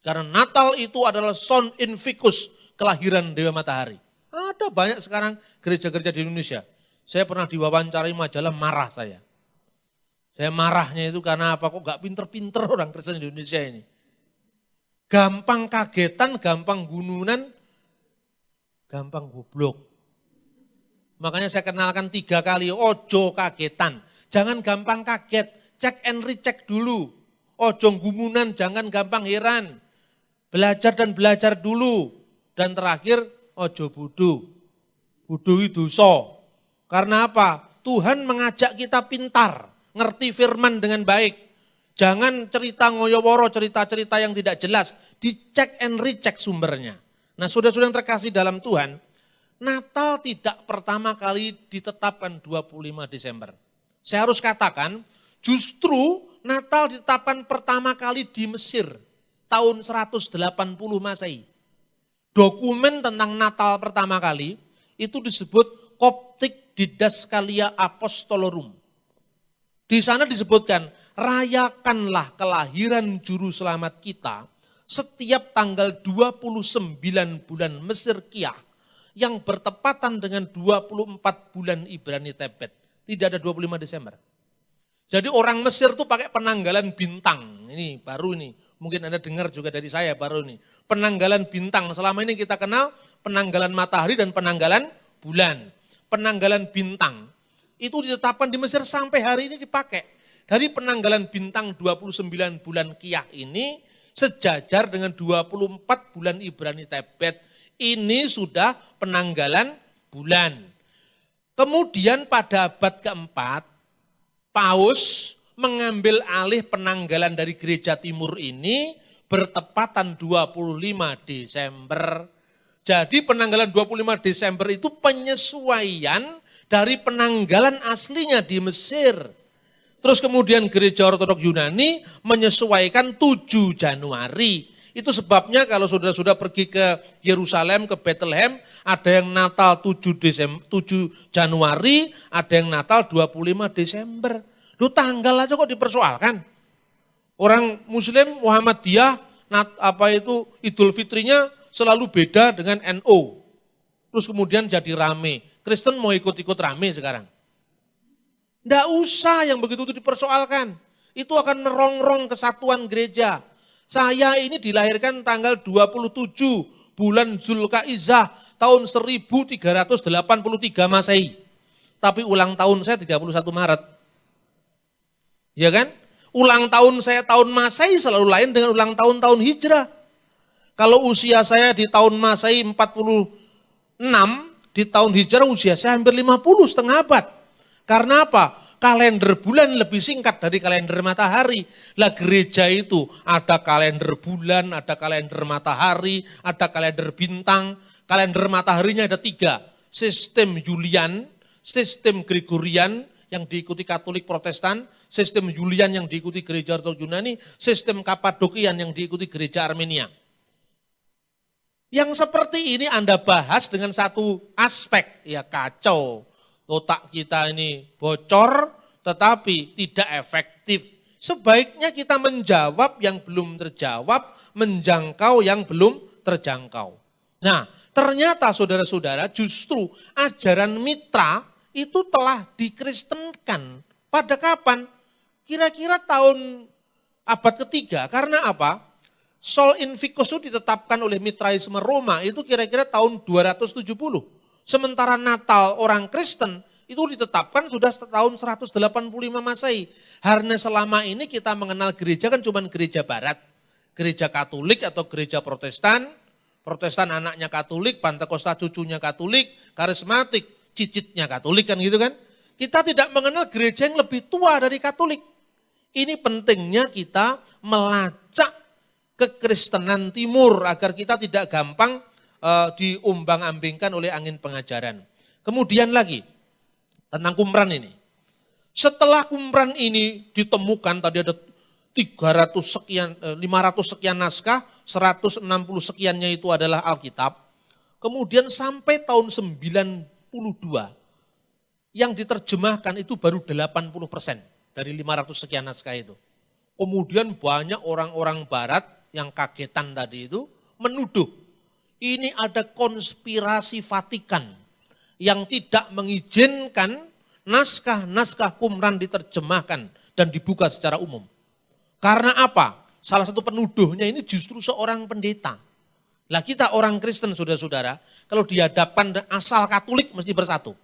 Karena Natal itu adalah son invicus, kelahiran Dewa Matahari. Ada banyak sekarang gereja-gereja di Indonesia. Saya pernah diwawancarai majalah, marah saya. Saya marahnya itu karena apa, kok gak pinter-pinter orang Kristen di Indonesia ini. Gampang kagetan, gampang gununan, gampang goblok. Makanya saya kenalkan 3 kali, ojo kagetan. Jangan gampang kaget, cek and recheck dulu. Ojo gumunan, jangan gampang heran. Belajar dan belajar dulu. Dan terakhir, ojo bodoh. Bodoh itu dosa. Karena apa? Tuhan mengajak kita pintar, ngerti firman dengan baik. Jangan cerita ngoyoworo, cerita-cerita yang tidak jelas. Dicek and recheck sumbernya. Nah, saudara-saudara yang terkasih dalam Tuhan, Natal tidak pertama kali ditetapkan 25 Desember. Saya harus katakan, justru Natal ditetapkan pertama kali di Mesir, tahun 180 Masehi. Dokumen tentang Natal pertama kali, itu disebut Coptic Didaskalia Apostolorum. Di sana disebutkan, rayakanlah kelahiran juru selamat kita setiap tanggal 29 bulan Mesir Kiyah yang bertepatan dengan 24 bulan Ibrani Tebet. Tidak ada 25 Desember. Jadi orang Mesir tuh pakai penanggalan bintang. Ini baru ini. Mungkin Anda dengar juga dari saya baru ini. Penanggalan bintang. Selama ini kita kenal penanggalan matahari dan penanggalan bulan. Penanggalan bintang. Itu ditetapkan di Mesir sampai hari ini dipakai. Dari penanggalan bintang 29 bulan Kiyah ini sejajar dengan 24 bulan Ibrani Tebet. Ini sudah penanggalan bulan. Kemudian pada abad keempat, Paus mengambil alih penanggalan dari gereja timur ini bertepatan 25 Desember. Jadi penanggalan 25 Desember itu penyesuaian dari penanggalan aslinya di Mesir. Terus kemudian gereja Ortodok Yunani menyesuaikan 7 Januari. Itu sebabnya kalau saudara-saudara pergi ke Yerusalem, ke Bethlehem, ada yang Natal 7 Januari, ada yang Natal 25 Desember. Lu tanggal aja kok dipersoalkan. Orang Muslim Muhammadiyah, Idul Fitrinya selalu beda dengan NU. Terus kemudian jadi rame. Kristen mau ikut-ikut rame sekarang. Nggak usah yang begitu itu dipersoalkan. Itu akan merongrong kesatuan gereja. Saya ini dilahirkan tanggal 27 bulan Zulkaizah tahun 1383 Masehi. Tapi ulang tahun saya 31 Maret. Ya kan? Ulang tahun saya tahun Masehi selalu lain dengan ulang tahun Hijrah. Kalau usia saya di tahun Masehi 46, di tahun Hijrah usia saya hampir 50, setengah abad. Karena apa? Kalender bulan lebih singkat dari kalender matahari. Lah gereja itu ada kalender bulan, ada kalender matahari, ada kalender bintang. Kalender mataharinya ada 3. Sistem Julian, sistem Gregorian yang diikuti Katolik Protestan, sistem Julian yang diikuti gereja Ortodok Yunani, sistem Kapadokian yang diikuti gereja Armenia. Yang seperti ini Anda bahas dengan satu aspek, ya kacau. Otak kita ini bocor tetapi tidak efektif. sebaiknya kita menjawab yang belum terjawab, menjangkau yang belum terjangkau. Nah, ternyata saudara-saudara justru ajaran mitra itu telah dikristenkan. Pada kapan? Kira-kira tahun abad ketiga. Karena apa? Sol Invictus itu ditetapkan oleh mitraisme Roma itu kira-kira tahun 270. Sementara Natal orang Kristen itu ditetapkan sudah tahun 185 Masehi. Karena selama ini kita mengenal gereja kan cuma gereja barat. Gereja Katolik atau gereja Protestan. Protestan anaknya Katolik, Pantekosta cucunya Katolik, karismatik, cicitnya Katolik kan gitu kan. Kita tidak mengenal gereja yang lebih tua dari Katolik. Ini pentingnya kita melacak kekristenan timur agar kita tidak gampang diombang-ambingkan oleh angin pengajaran. Kemudian lagi tentang Qumran ini. Setelah Qumran ini ditemukan tadi ada 500 sekian naskah, 160 sekiannya itu adalah Alkitab. Kemudian sampai tahun 92 yang diterjemahkan itu baru 80% dari 500 sekian naskah itu. Kemudian banyak orang-orang barat yang kagetan tadi itu menuduh ini ada konspirasi Vatikan yang tidak mengizinkan naskah-naskah Qumran diterjemahkan dan dibuka secara umum. Karena apa? Salah satu penuduhnya ini justru seorang pendeta. Lah kita orang Kristen saudara-saudara, kalau dihadapkan asal Katolik mesti bersatu.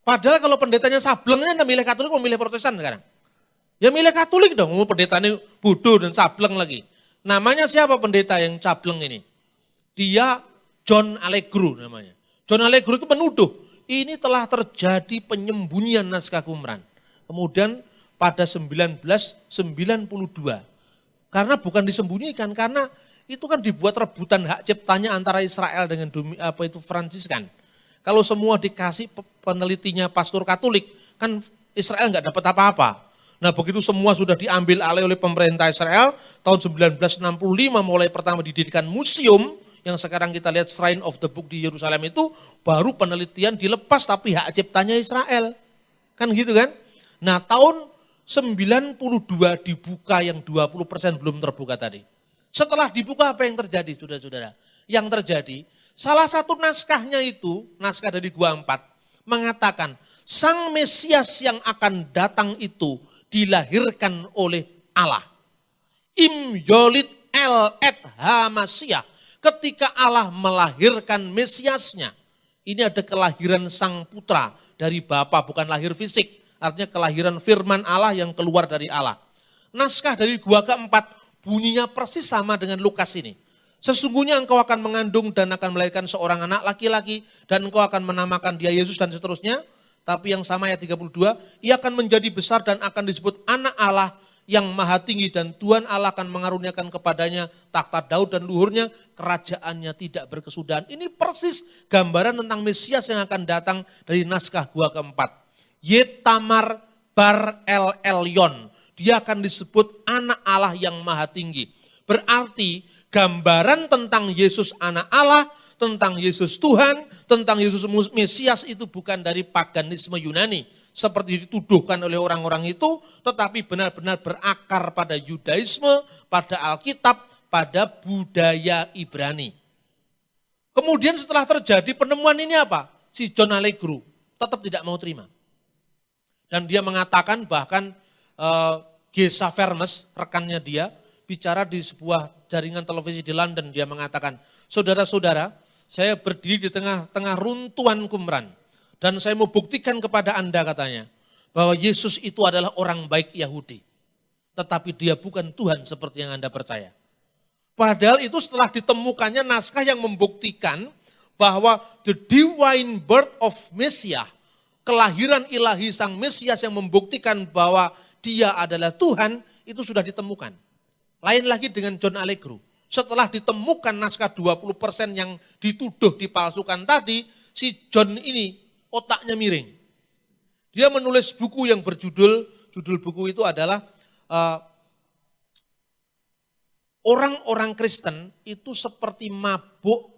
Padahal kalau pendetanya sablengnya anda milih Katolik mau milih Protestan sekarang. Ya milih Katolik dong, mau pendetanya bodoh dan sableng lagi. Namanya siapa pendeta yang sableng ini? Dia John Allegro namanya. John Allegro itu menuduh, ini telah terjadi penyembunyian naskah Qumran. Kemudian pada 1992, karena bukan disembunyikan, karena itu kan dibuat rebutan hak ciptanya antara Israel dengan Fransiskan. Kalau semua dikasih penelitinya pastor Katolik, kan Israel nggak dapat apa-apa. Nah begitu semua sudah diambil alih oleh pemerintah Israel, tahun 1965 mulai pertama didirikan museum, yang sekarang kita lihat Shrine of the Book di Yerusalem itu, baru penelitian dilepas tapi hak ciptanya Israel. Kan gitu kan? Nah tahun 92 dibuka yang 20% belum terbuka tadi. Setelah dibuka apa yang terjadi saudara-saudara? Yang terjadi, salah satu naskahnya itu, naskah dari Gua 4, mengatakan Sang Mesias yang akan datang itu dilahirkan oleh Allah. Im Yolid El Et Hamasiah. Ketika Allah melahirkan Mesiasnya, ini ada kelahiran Sang Putra dari Bapa, bukan lahir fisik. Artinya kelahiran firman Allah yang keluar dari Allah. Naskah dari Gua keempat bunyinya persis sama dengan Lukas ini. Sesungguhnya engkau akan mengandung dan akan melahirkan seorang anak laki-laki dan engkau akan menamakan dia Yesus dan seterusnya. Tapi yang sama ayat 32, ia akan menjadi besar dan akan disebut anak Allah yang maha tinggi dan Tuhan Allah akan mengaruniakan kepadanya takhta Daud dan luhurnya, kerajaannya tidak berkesudahan. Ini persis gambaran tentang Mesias yang akan datang dari naskah Gua keempat. Yetamar Bar El Elyon, dia akan disebut anak Allah yang maha tinggi. Berarti gambaran tentang Yesus anak Allah, tentang Yesus Tuhan, tentang Yesus Mesias itu bukan dari paganisme Yunani. Seperti dituduhkan oleh orang-orang itu, tetapi benar-benar berakar pada Yudaisme, pada Alkitab, pada budaya Ibrani. Kemudian setelah terjadi penemuan ini apa? Si John Allegro tetap tidak mau terima. Dan dia mengatakan bahkan Gesa Vermes, rekannya dia, bicara di sebuah jaringan televisi di London, dia mengatakan, saudara-saudara, saya berdiri di tengah-tengah runtuhan Qumran. Dan saya mau buktikan kepada Anda katanya, bahwa Yesus itu adalah orang baik Yahudi. Tetapi dia bukan Tuhan seperti yang Anda percaya. Padahal itu setelah ditemukannya naskah yang membuktikan bahwa the divine birth of Messiah, kelahiran ilahi Sang Mesias yang membuktikan bahwa dia adalah Tuhan, itu sudah ditemukan. Lain lagi dengan John Allegro. Setelah ditemukan naskah 20% yang dituduh dipalsukan tadi, si John ini otaknya miring. Dia menulis buku yang judul buku itu adalah orang-orang Kristen itu seperti mabuk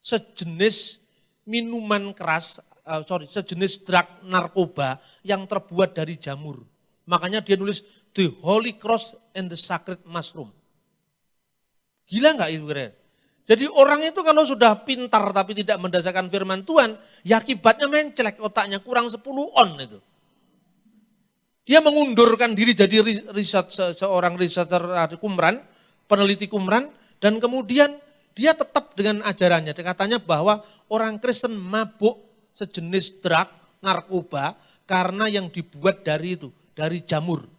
sejenis minuman keras, sejenis drug narkoba yang terbuat dari jamur. Makanya dia nulis The Holy Cross and the Sacred Mushroom. Gila nggak itu kira? Jadi orang itu kalau sudah pintar tapi tidak mendasarkan firman Tuhan, ya akibatnya mencelek otaknya, kurang 10 on itu. Dia mengundurkan diri jadi seorang researcher Qumran, peneliti Qumran, dan kemudian dia tetap dengan ajarannya. Katanya bahwa orang Kristen mabuk sejenis drug, narkoba, karena yang dibuat dari itu, dari jamur.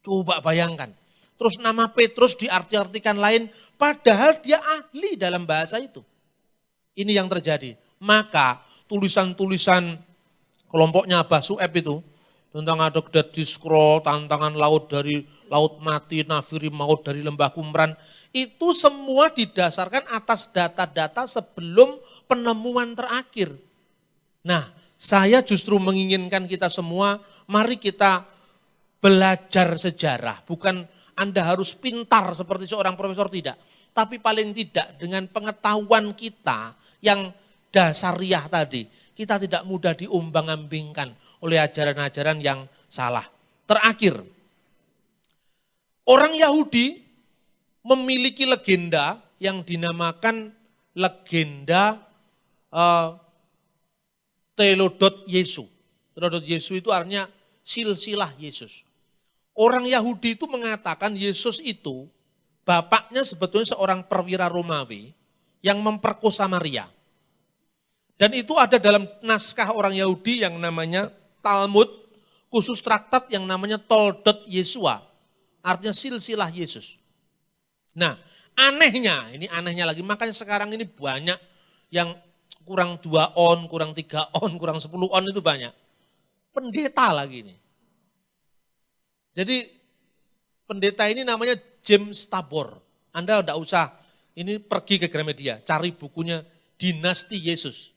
Coba bayangkan. Terus nama Petrus diarti-artikan lain, padahal dia ahli dalam bahasa itu. Ini yang terjadi. Maka tulisan-tulisan kelompoknya Abah Sueb itu, tentang ada Dead Scroll, tantangan laut dari laut mati, nafiri maut dari lembah Qumran, itu semua didasarkan atas data-data sebelum penemuan terakhir. Nah, saya justru menginginkan kita semua, mari kita belajar sejarah, bukan Anda harus pintar seperti seorang profesor, tidak. Tapi paling tidak dengan pengetahuan kita yang dasariah tadi, kita tidak mudah diombang-ambingkan oleh ajaran-ajaran yang salah. Terakhir, orang Yahudi memiliki legenda yang dinamakan legenda Telodot Yesu. Telodot Yesu itu artinya silsilah Yesus. Orang Yahudi itu mengatakan Yesus itu bapaknya sebetulnya seorang perwira Romawi yang memperkosa Maria. Dan itu ada dalam naskah orang Yahudi yang namanya Talmud, khusus traktat yang namanya Toldot Yesua, artinya silsilah Yesus. Nah, anehnya, ini anehnya lagi, makanya sekarang ini banyak yang kurang 2 on, kurang 3 on, kurang 10 on itu banyak. Pendeta lagi ini. Jadi pendeta ini namanya James Tabor. Anda tidak usah ini pergi ke Gramedia, cari bukunya Dinasti Yesus.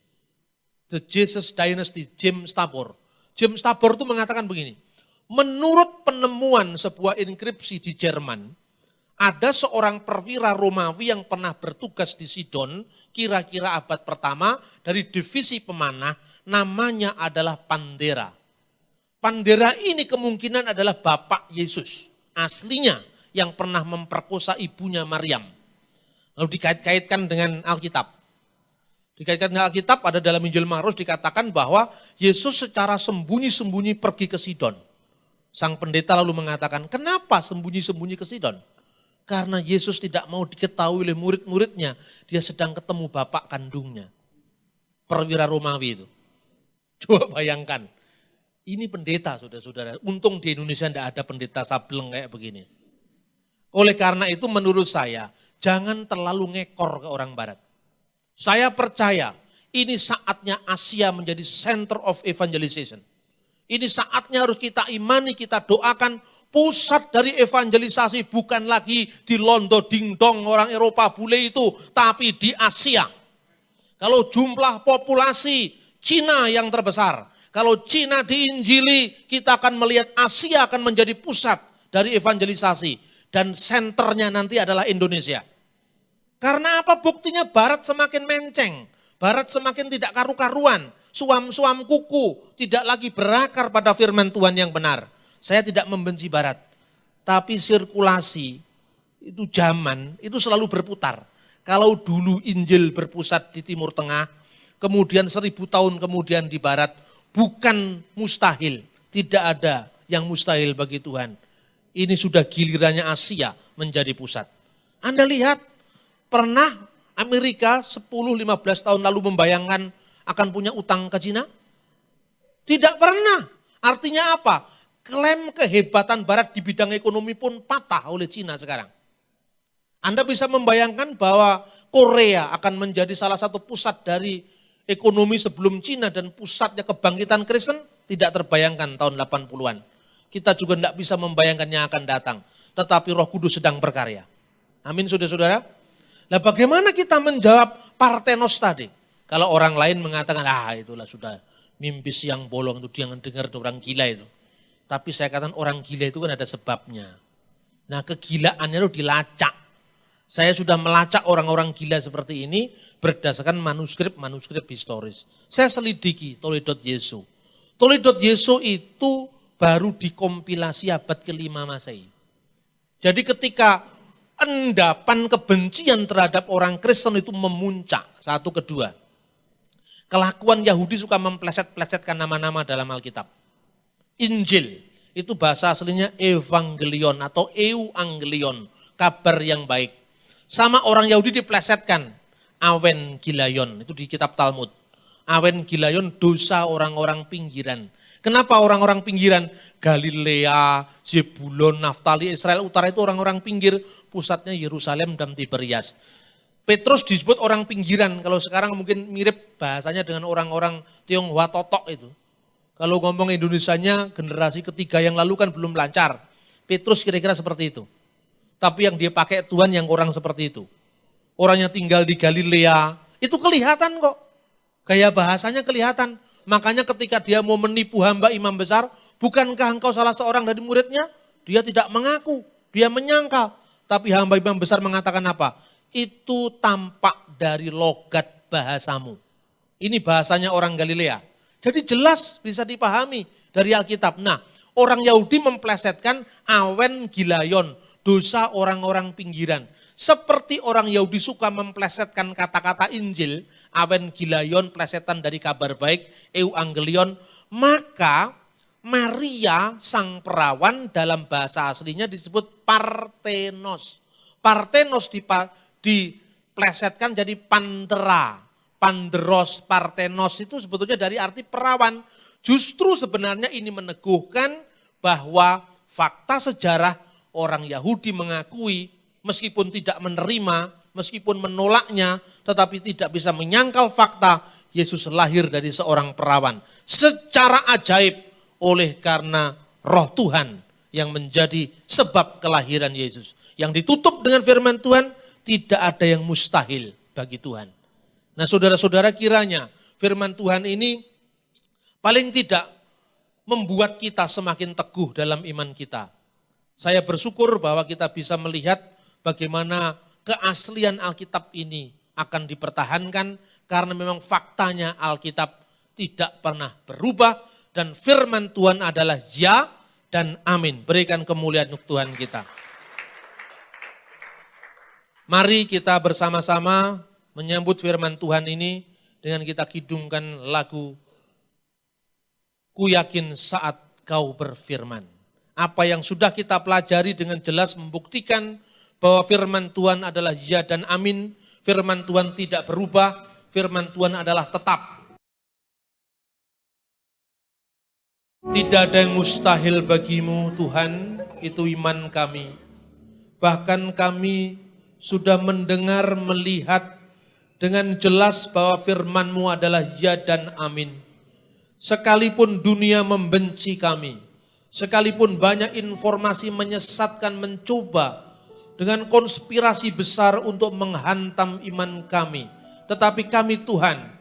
The Jesus Dynasty, James Tabor. James Tabor itu mengatakan begini, menurut penemuan sebuah inskripsi di Jerman, ada seorang perwira Romawi yang pernah bertugas di Sidon, kira-kira abad pertama, dari divisi pemanah, namanya adalah Pandera. Pandera ini kemungkinan adalah bapak Yesus, aslinya yang pernah memperkosa ibunya Maryam. Lalu dikait-kaitkan dengan Alkitab. Dikaitkan dengan Alkitab ada dalam Injil Markus dikatakan bahwa Yesus secara sembunyi-sembunyi pergi ke Sidon. Sang pendeta lalu mengatakan, kenapa sembunyi-sembunyi ke Sidon? Karena Yesus tidak mau diketahui oleh murid-muridnya, dia sedang ketemu bapak kandungnya. Perwira Romawi itu. Coba bayangkan. Ini pendeta, saudara-saudara. Untung di Indonesia tidak ada pendeta sableng kayak begini. Oleh karena itu menurut saya, jangan terlalu ngekor ke orang barat. Saya percaya ini saatnya Asia menjadi center of evangelization. Ini saatnya harus kita imani, kita doakan pusat dari evangelisasi bukan lagi di Londo dingdong orang Eropa bule itu, tapi di Asia. Kalau jumlah populasi Cina yang terbesar, kalau Cina diinjili, kita akan melihat Asia akan menjadi pusat dari evangelisasi. Dan senternya nanti adalah Indonesia. Karena apa? Buktinya Barat semakin menceng. Barat semakin tidak karu-karuan. Suam-suam kuku. Tidak lagi berakar pada firman Tuhan yang benar. Saya tidak membenci Barat. Tapi sirkulasi, itu zaman, itu selalu berputar. Kalau dulu Injil berpusat di Timur Tengah, kemudian 1000 tahun kemudian di Barat, bukan mustahil, tidak ada yang mustahil bagi Tuhan. Ini sudah gilirannya Asia menjadi pusat. Anda lihat, pernah Amerika 10-15 tahun lalu membayangkan akan punya utang ke Cina? Tidak pernah. Artinya apa? Klaim kehebatan Barat di bidang ekonomi pun patah oleh Cina sekarang. Anda bisa membayangkan bahwa Korea akan menjadi salah satu pusat dari ekonomi sebelum Cina dan pusatnya kebangkitan Kristen tidak terbayangkan tahun 80-an. Kita juga tidak bisa membayangkannya akan datang. Tetapi Roh Kudus sedang berkarya. Amin saudara-saudara. Nah bagaimana kita menjawab Parthenos tadi? Kalau orang lain mengatakan, itulah sudah mimpi siang bolong itu jangan dengar orang gila itu. Tapi saya katakan orang gila itu kan ada sebabnya. Nah kegilaannya itu dilacak. Saya sudah melacak orang-orang gila seperti ini berdasarkan manuskrip historis. Saya selidiki Toledot Yesu. Toledot Yesu itu baru dikompilasi abad ke-5 Masehi. Jadi ketika endapan kebencian terhadap orang Kristen itu memuncak, satu kedua. Kelakuan Yahudi suka mempleset-plesetkan nama-nama dalam Alkitab. Injil, itu bahasa aslinya evangelion atau euangelion, kabar yang baik. Sama orang Yahudi diplesetkan, awen gilayon, itu di kitab Talmud. Awen gilayon, dosa orang-orang pinggiran. Kenapa orang-orang pinggiran? Galilea, Zebulon, Naftali, Israel Utara itu orang-orang pinggir, pusatnya Yerusalem dan Tiberias. Petrus disebut orang pinggiran, kalau sekarang mungkin mirip bahasanya dengan orang-orang Tionghoa Totok itu. Kalau ngomong Indonesianya generasi ketiga yang lalu kan belum lancar. Petrus kira-kira seperti itu. Tapi yang dia pakai Tuhan yang orang seperti itu. Orang yang tinggal di Galilea, itu kelihatan kok. Gaya bahasanya kelihatan. Makanya ketika dia mau menipu hamba imam besar, bukankah engkau salah seorang dari muridnya? Dia tidak mengaku, dia menyangkal. Tapi hamba imam besar mengatakan apa? Itu tampak dari logat bahasamu. Ini bahasanya orang Galilea. Jadi jelas bisa dipahami dari Alkitab. Nah, orang Yahudi memplesetkan awen gilayon, dosa orang-orang pinggiran. Seperti orang Yahudi suka memplesetkan kata-kata Injil, awen gilayon, plesetan dari kabar baik, euangelion, maka Maria sang perawan dalam bahasa aslinya disebut Parthenos. Parthenos diplesetkan jadi Pantera, Panderos, Parthenos itu sebetulnya dari arti perawan. Justru sebenarnya ini meneguhkan bahwa fakta sejarah orang Yahudi mengakui meskipun tidak menerima, meskipun menolaknya, tetapi tidak bisa menyangkal fakta Yesus lahir dari seorang perawan. Secara ajaib oleh karena roh Tuhan yang menjadi sebab kelahiran Yesus. Yang ditutup dengan firman Tuhan, tidak ada yang mustahil bagi Tuhan. Nah saudara-saudara kiranya firman Tuhan ini paling tidak membuat kita semakin teguh dalam iman kita. Saya bersyukur bahwa kita bisa melihat bagaimana keaslian Alkitab ini akan dipertahankan karena memang faktanya Alkitab tidak pernah berubah dan firman Tuhan adalah ya dan amin. Berikan kemuliaan untuk Tuhan kita. Mari kita bersama-sama menyambut firman Tuhan ini dengan kita kidungkan lagu Ku Yakin Saat Kau Berfirman. Apa yang sudah kita pelajari dengan jelas membuktikan bahwa firman Tuhan adalah ya dan amin, firman Tuhan tidak berubah, firman Tuhan adalah tetap. Tidak ada yang mustahil bagimu Tuhan, itu iman kami. Bahkan kami sudah mendengar, melihat dengan jelas bahwa firman-Mu adalah ya dan amin. Sekalipun dunia membenci kami, sekalipun banyak informasi menyesatkan mencoba dengan konspirasi besar untuk menghantam iman kami. Tetapi kami Tuhan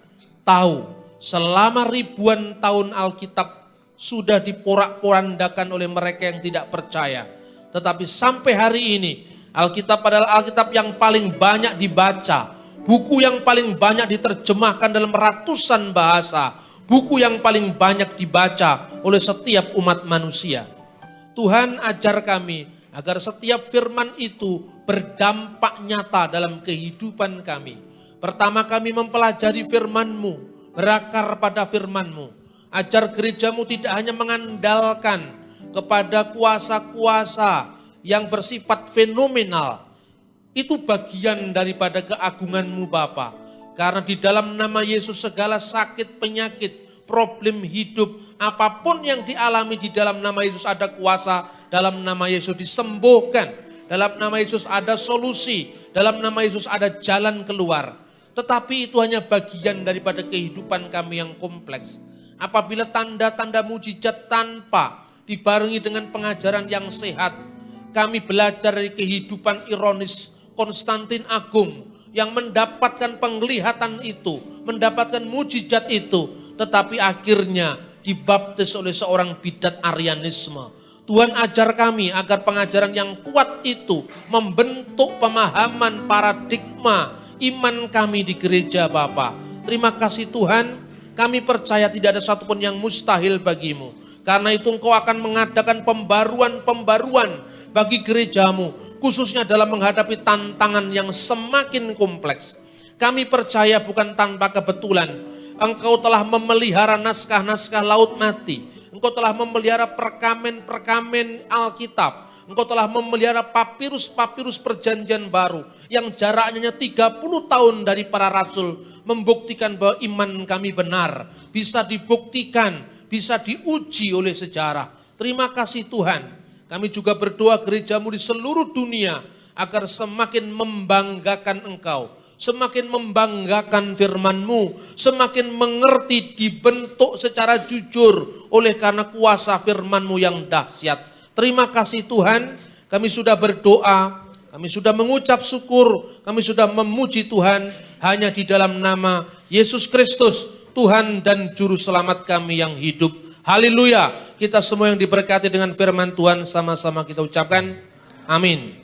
tahu selama ribuan tahun Alkitab sudah diporak-porandakan oleh mereka yang tidak percaya. Tetapi sampai hari ini Alkitab adalah Alkitab yang paling banyak dibaca. Buku yang paling banyak diterjemahkan dalam ratusan bahasa. Buku yang paling banyak dibaca oleh setiap umat manusia. Tuhan ajar kami agar setiap firman itu berdampak nyata dalam kehidupan kami. Pertama kami mempelajari firman-Mu, berakar pada firman-Mu. Ajar gerejamu tidak hanya mengandalkan kepada kuasa-kuasa yang bersifat fenomenal. Itu bagian daripada keagungan-Mu Bapa. Karena di dalam nama Yesus segala sakit, penyakit, problem hidup, apapun yang dialami di dalam nama Yesus ada kuasa, dalam nama Yesus disembuhkan, dalam nama Yesus ada solusi, dalam nama Yesus ada jalan keluar. Tetapi itu hanya bagian daripada kehidupan kami yang kompleks. Apabila tanda-tanda mujizat tanpa dibarengi dengan pengajaran yang sehat, kami belajar dari kehidupan ironis Konstantin Agung yang mendapatkan penglihatan itu, mendapatkan mujizat itu, tetapi akhirnya dibaptis oleh seorang bidat Arianisme. Tuhan ajar kami agar pengajaran yang kuat itu membentuk pemahaman paradigma iman kami di gereja Bapa. Terima kasih Tuhan, kami percaya tidak ada satupun yang mustahil bagimu. Karena itu Engkau akan mengadakan pembaruan-pembaruan bagi gerejamu, khususnya dalam menghadapi tantangan yang semakin kompleks. Kami percaya bukan tanpa kebetulan, Engkau telah memelihara naskah-naskah laut mati. Engkau telah memelihara perkamen-perkamen Alkitab. Engkau telah memelihara papirus-papirus perjanjian baru yang jaraknya 30 tahun dari para rasul, membuktikan bahwa iman kami benar, bisa dibuktikan, bisa diuji oleh sejarah. Terima kasih Tuhan. Kami juga berdoa gerejamu di seluruh dunia agar semakin membanggakan Engkau, semakin membanggakan firman-Mu, semakin mengerti, dibentuk secara jujur oleh karena kuasa firman-Mu yang dahsyat. Terima kasih Tuhan, kami sudah berdoa, kami sudah mengucap syukur, kami sudah memuji Tuhan hanya di dalam nama Yesus Kristus, Tuhan dan Juru Selamat kami yang hidup. Haleluya, kita semua yang diberkati dengan firman Tuhan sama-sama kita ucapkan, amin.